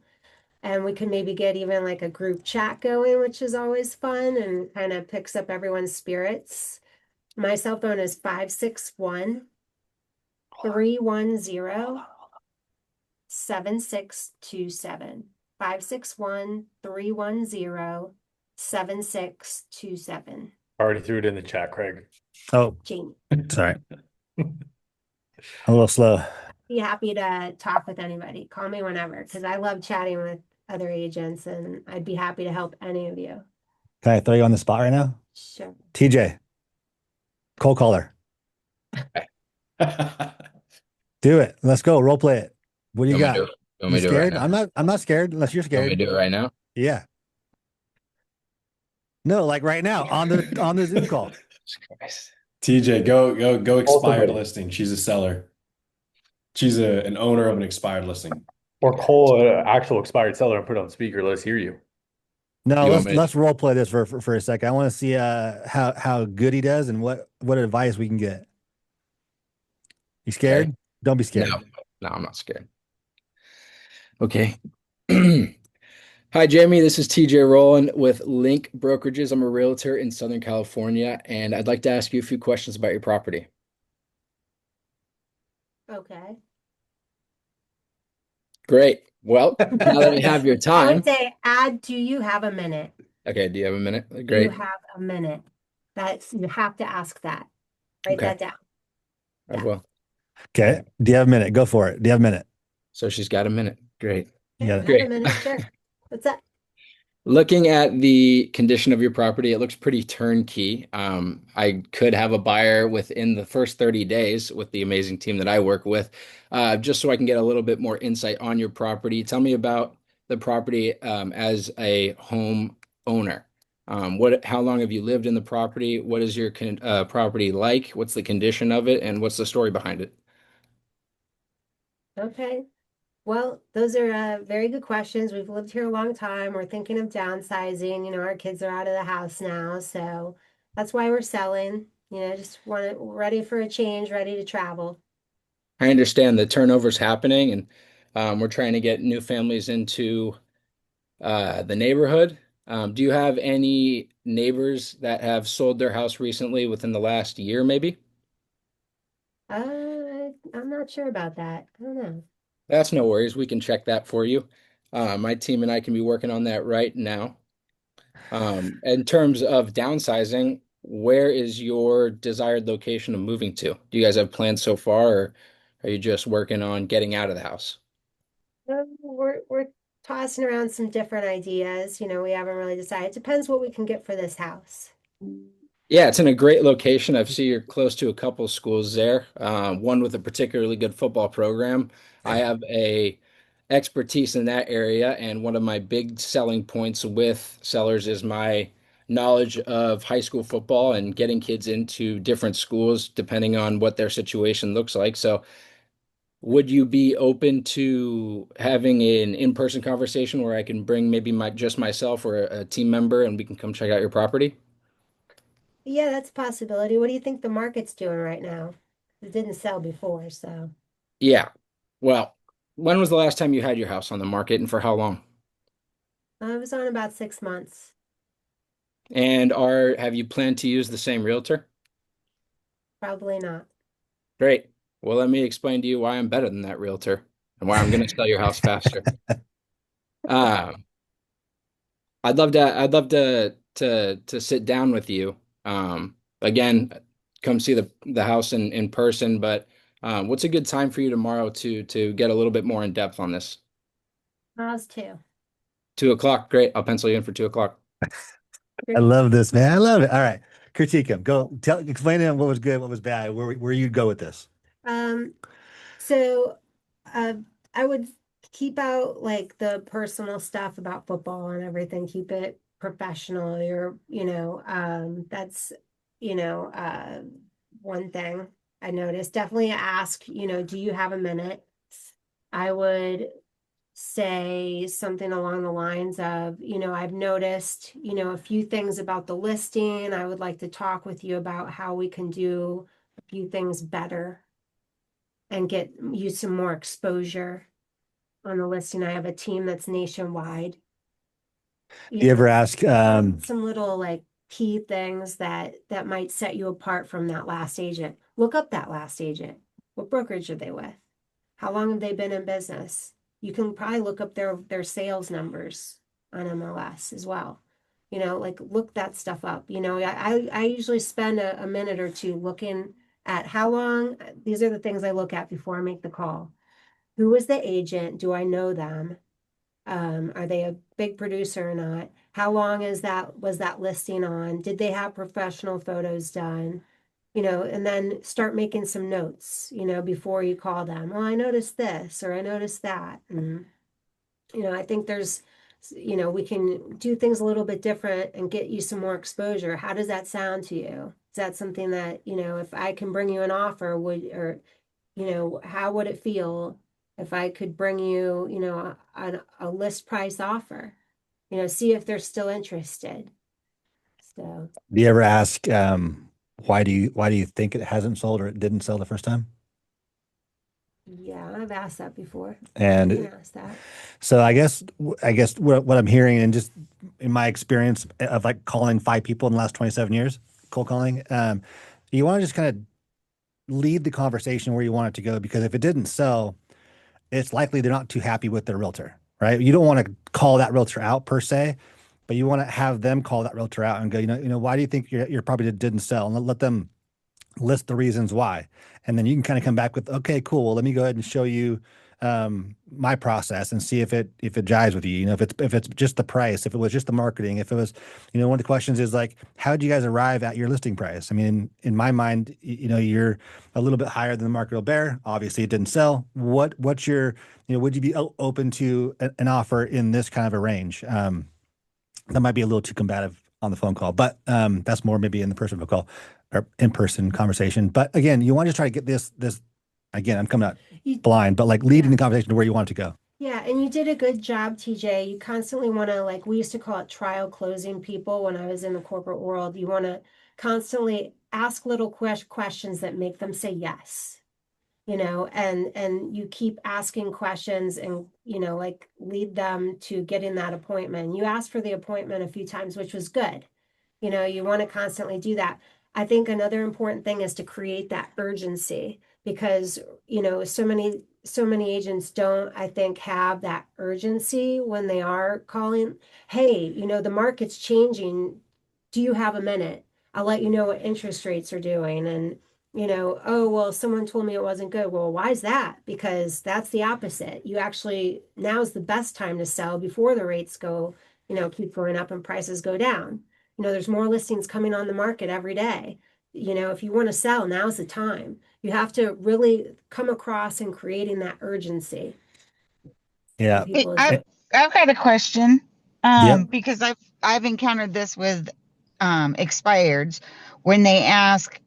And we can maybe get even like a group chat going, which is always fun and kind of picks up everyone's spirits. My cell phone is 561 310 7627. 561 310 7627. Already threw it in the chat, Craig. Oh, Jamie, sorry. A little slow. be happy to talk with anybody. Call me whenever because I love chatting with other agents and I'd be happy to help any of you. Can I throw you on the spot right now? Sure. TJ, cold caller. Do it. Let's go. Role play it. What do you got? You want You me to do it right scared? now? I'm not scared unless you're You want me scared. to do it right now? Yeah. No, like right now on the Zoom call. Christ. TJ, go expired Ultimately. listing. She's a seller. She's an owner of an expired listing. Or call an actual expired seller and put it on speaker. Let's hear you. No, You want let's me- role play this for a second. I want to see how good he does and what advice we can get. You scared? Okay. Don't be No, scared. no, I'm not scared. Okay. Hi, Jamie. This is TJ Rowland with Link Brokerages. I'm a realtor in Southern California, and I'd like to ask you a few questions about your property. Okay. Great. Well, now that I have your I time. would say do you have a minute? Okay, do you have a minute? Do you Great. have a minute? You have to ask that. Write Okay. that down. I Yeah. will. Okay. Do you have a minute? Go for it. Do you have a minute? So she's got a minute. Great. You Okay, got have it. a minute, sure. What's up? Looking at the condition of your property, it looks pretty turnkey. I could have a buyer within the first 30 days with the amazing team that I work with, just so I can get a little bit more insight on your property. Tell me about the property as a home owner. How long have you lived in the property? What is your property like? What's the condition of it, and what's the story behind it? Okay. Well, those are very good questions. We've lived here a long time. We're thinking of downsizing. Our kids are out of the house now, so that's why we're selling. Just ready for a change, ready to travel. I understand the turnover's happening, and we're trying to get new families into the neighborhood. Do you have any neighbors that have sold their house recently within the last year, maybe? I'm not sure about that. I don't know. That's no worries. We can check that for you. My team and I can be working on that right now. In terms of downsizing, where is your desired location of moving to? Do you guys have plans so far, or are you just working on getting out of the house? We're tossing around some different ideas. We haven't really decided. Depends what we can get for this house. Yeah, it's in a great location. I see you're close to a couple schools there. One with a particularly good football program. I have a expertise in that area, and one of my big selling points with sellers is my knowledge of high school football and getting kids into different schools depending on what their situation looks like. So, would you be open to having an in-person conversation where I can bring maybe just myself or a team member and we can come check out your property? Yeah, that's a possibility. What do you think the market's doing right now? It didn't sell before, so Yeah. Well, when was the last time you had your house on the market and for how long? I was on about 6 months. And have you planned to use the same realtor? Probably not. Great. Well, let me explain to you why I'm better than that realtor and why I'm going to sell your house faster. Uh, I'd love to sit down with you. Again, come see the house in person, but what's a good time for you tomorrow to get a little bit more in depth on this? Miles too. 2 o'clock. Great. I'll pencil you in for 2 o'clock. I Great. love this, man. I love it. All right. Critique him. Explain to him what was good, what was bad, where you'd go with this. Um, so uh, I would keep out like the personal stuff about football and everything. Keep it professional. That's, you know, uh, one thing I noticed. Definitely ask, do you have a minute? I would say something along the lines of, I've noticed, a few things about the listing. I would like to talk with you about how we can do a few things better and get you some more exposure on the listing. I have a team that's nationwide. Do you ever ask, Some little like key things that might set you apart from that last agent. Look up that last agent. What brokerage are they with? How long have they been in business? You can probably look up their sales numbers on MLS as well. Like look that stuff up. I usually spend a minute or two looking at how long, these are the things I look at before I make the call. Who is the agent? Do I know them? Are they a big producer or not? How long was that listing on? Did they have professional photos done? And then start making some notes, before you call them. Well, I noticed this or I noticed that. And, I think we can do things a little bit different and get you some more exposure. How does that sound to you? Is that something that, if I can bring you an offer, how would it feel if I could bring you, a list price offer? See if they're still interested. So, do you ever ask, why do you think it hasn't sold or it didn't sell the first time? yeah, I've asked that before. You can And ask that. so I guess what I'm hearing and just in my experience of like calling 5 people in the last 27 years, cold calling, you want to just kind of lead the conversation where you want it to go because if it didn't sell, it's likely they're not too happy with their realtor, right? You don't want to call that realtor out per se, but you want to have them call that realtor out and go, why do you think your property didn't sell? And let them list the reasons why. And then you can kind of come back with, okay, cool. Well, let me go ahead and show you my process and see if it jives with you. If it's just the price, if it was just the marketing, if it was, one of the questions is like, how did you guys arrive at your listing price? I mean, in my mind, you're a little bit higher than the market will bear. Obviously, it didn't sell. What's your, would you be open to an offer in this kind of a range? That might be a little too combative on the phone call, but that's more maybe in the personal call or in-person conversation. But again, you want to try to get this again, I'm coming out You, blind, but like leading yeah. the conversation to where you want it to go. Yeah, and you did a good job, TJ. You constantly want to, like, we used to call it trial closing people when I was in the corporate world. You want to constantly ask little questions that make them say yes. and you keep asking questions and, like lead them to getting that appointment. You asked for the appointment a few times, which was good. You want to constantly do that. I think another important thing is to create that urgency because, so many agents don't, I think, have that urgency when they are calling. Hey, the market's changing. Do you have a minute? I'll let you know what interest rates are doing. And, oh, well, someone told me it wasn't good. Well, why is that? Because that's the opposite. You actually, now's the best time to sell before the rates go, keep going up and prices go down. There's more listings coming on the market every day. If you want to sell, now's the time. You have to really come across and creating that urgency in Yeah. Hey, people's. I've got a question. Yep. Because I've encountered this with expireds when they ask.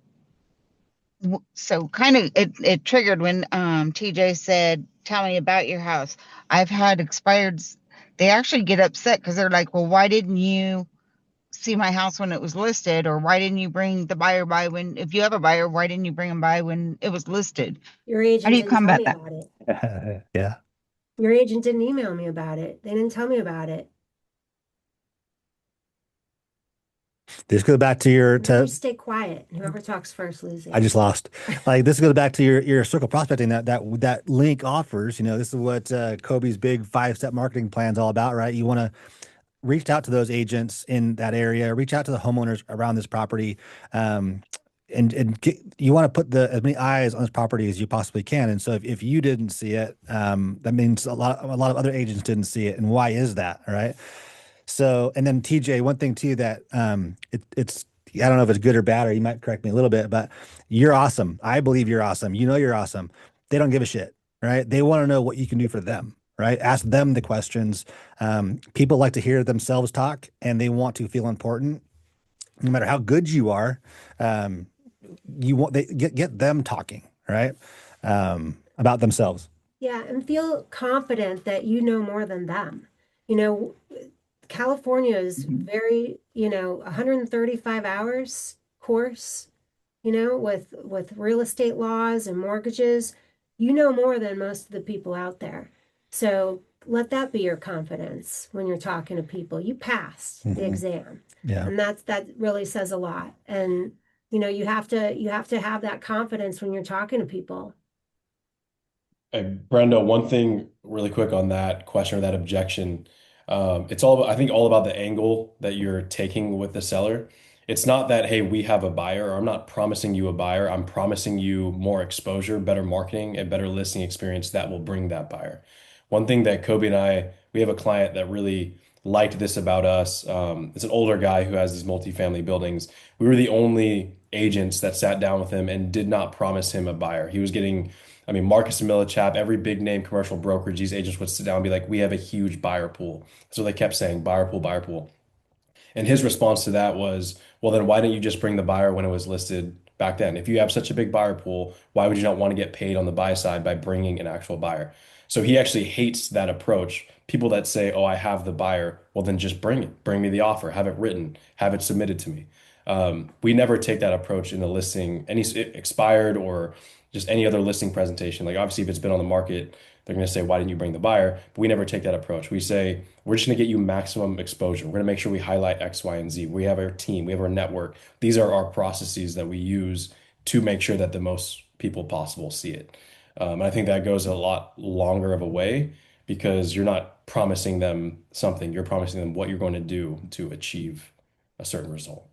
So kind of it triggered when TJ said, "Tell me about your house." I've had expireds. They actually get upset because they're like, "Well, why didn't you see my house when it was listed, or why didn't you bring the buyer by when if you have a buyer, why didn't you bring them by when it was listed?" Your How do agent you didn't tell combat me that? about it. Yeah. Your agent didn't email me about it. They didn't tell me about it. This goes back to your You to stay quiet. Whoever talks first I loses. just lost. Like this goes back to your circle prospecting that link offers. This is what Kobe's big 5-step marketing plan is all about, right? You want to reach out to those agents in that area, reach out to the homeowners around this property, um, you want to put as many eyes on this property as you possibly can. And so if you didn't see it, that means a lot of other agents didn't see it. And why is that? All right. So, and then TJ, one thing too that it's I don't know if it's good or bad, or you might correct me a little bit, but you're awesome. I believe you're awesome. You're awesome. They don't give a shit, right? They want to know what you can do for them, right? Ask them the questions. People like to hear themselves talk, and they want to feel important. No matter how good you are, um, you want they get them talking, right? About themselves. Yeah, and feel confident that you know more than them. You know, California is very, 135 hours course, with real estate laws and mortgages. You know more than most of the people out there. So let that be your confidence when you're talking to people. You passed the Mhm. exam. Yeah. And that really says a lot. And you have to have that confidence when you're talking to people. And Brendo, one thing really quick on that question or that objection. It's all about, I think all about the angle that you're taking with the seller. It's not that, hey, we have a buyer, or I'm not promising you a buyer. I'm promising you more exposure, better marketing, and better listing experience that will bring that buyer. One thing that Kobe and we have a client that really liked this about us. It's an older guy who has these multifamily buildings. We were the only agents that sat down with him and did not promise him a buyer. He was getting, I mean, Marcus and Millichap, every big name commercial brokerage, these agents would sit down and be like, we have a huge buyer pool. So they kept saying, buyer pool, buyer pool. And his response to that was, well, then why didn't you just bring the buyer when it was listed back then? If you have such a big buyer pool, why would you not want to get paid on the buy side by bringing an actual buyer? So he actually hates that approach. People that say, oh, I have the buyer, well, then just bring it. Bring me the offer, have it written, have it submitted to me. We never take that approach in the listing, any expired or just any other listing presentation. Like obviously, if it's been on the market, they're going to say, why didn't you bring the buyer? But we never take that approach. We say, we're just going to get you maximum exposure. We're going to make sure we highlight X, Y, and Z. We have our team, we have our network. These are our processes that we use to make sure that the most people possible see it. And I think that goes a lot longer of a way because you're not promising them something, you're promising them what you're going to do to achieve a certain result.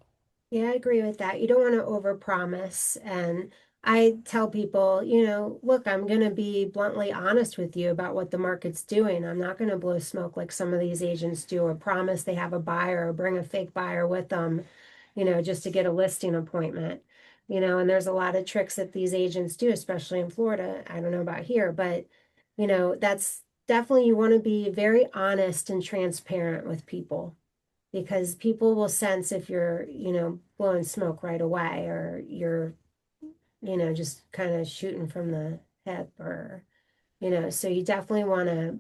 Yeah, I agree with that. You don't want to overpromise. And I tell people, look, I'm going to be bluntly honest with you about what the market's doing. I'm not going to blow smoke like some of these agents do or promise they have a buyer or bring a fake buyer with them, just to get a listing appointment. And there's a lot of tricks that these agents do, especially in Florida. I don't know about here, but, that's definitely you want to be very honest and transparent with people because people will sense if you're, blowing smoke right away or you're, just kind of shooting from the hip or, so you definitely want to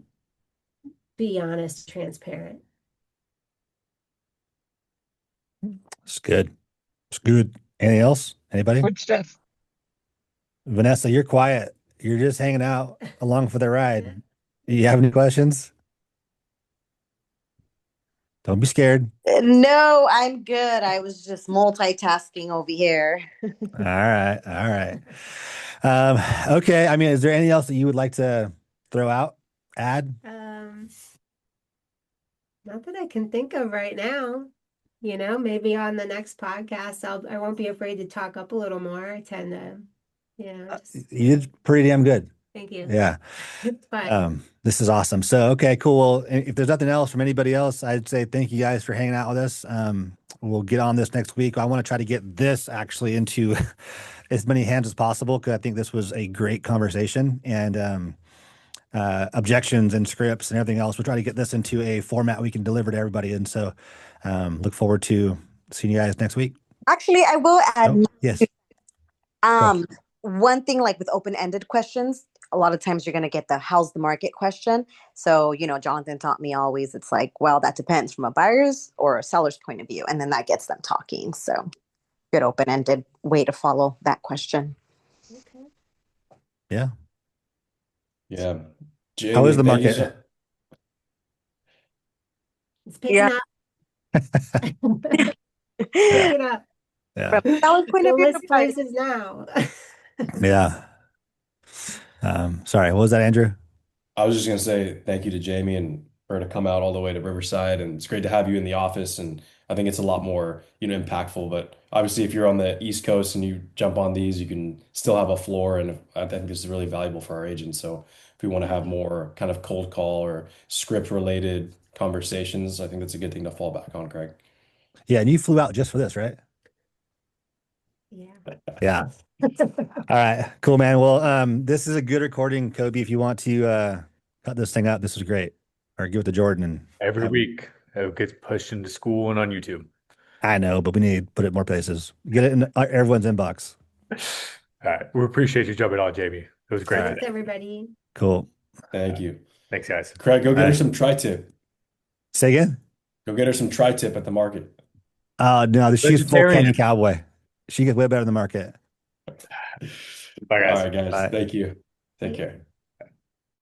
be honest, transparent. It's good. It's good. Anything else? Anybody? Good stuff. Vanessa, you're quiet. You're just hanging out along for the ride. You have any questions? Don't be scared. No, I'm good. I was just multitasking over here. All right. All right. Okay. I mean, is there anything else that you would like to throw out, add? Not that I can think of right now. You know, maybe on the next podcast, I won't be afraid to talk up a little more. I tend to, just You did pretty damn good. thank you. Yeah. But This is awesome. So, okay, cool. Well, if there's nothing else from anybody else, I'd say thank you guys for hanging out with us. We'll get on this next week. I want to try to get this actually into as many hands as possible because I think this was a great conversation and objections and scripts and everything else. We'll try to get this into a format we can deliver to everybody. And so, look forward to seeing you guys next week. Actually, I will add Oh, yes. um one thing, like with open-ended questions, a lot of times you're going to get the how's the market question. So, Jonathan taught me always it's like, well, that depends from a buyer's or a seller's point of view, and then that gets them talking. So, good open-ended way to follow that question. okay. Yeah. Yeah. How is Jamie, the thank you market? so It's picking Yeah. up. Yeah. Picking up. Yeah. From a seller's point The of view, list prices now. Yeah. Sorry, what was that, Andrew? I was just going to say thank you to Jamie and for her to come out all the way to Riverside. And it's great to have you in the office. And I think it's a lot more, impactful. But obviously, if you're on the East Coast and you jump on these, you can still have a floor. And I think this is really valuable for our agents. So if we want to have more kind of cold call or script related conversations, I think that's a good thing to fall back on, Craig. Yeah, and you flew out just for this, right? Yeah. Yeah. All right, cool, man. Well, this is a good recording, Kobe. If you want to cut this thing up, this is great. Or give it to Jordan and Every have- week it gets pushed into school and on YouTube. I know, but we need to put it more places. Get it in everyone's inbox. All right. We appreciate you jumping on, Jamie. It was great All right. today. Thanks, everybody. Cool. Thank you. Thanks, guys. Craig, go get her Bye. some tri-tip. Say again? Go get her some tri-tip at the market. No, she's full Vegetarian. candy cowboy. She gets way better in the market. Bye, All guys. right, guys. Bye. Thank you. Take care.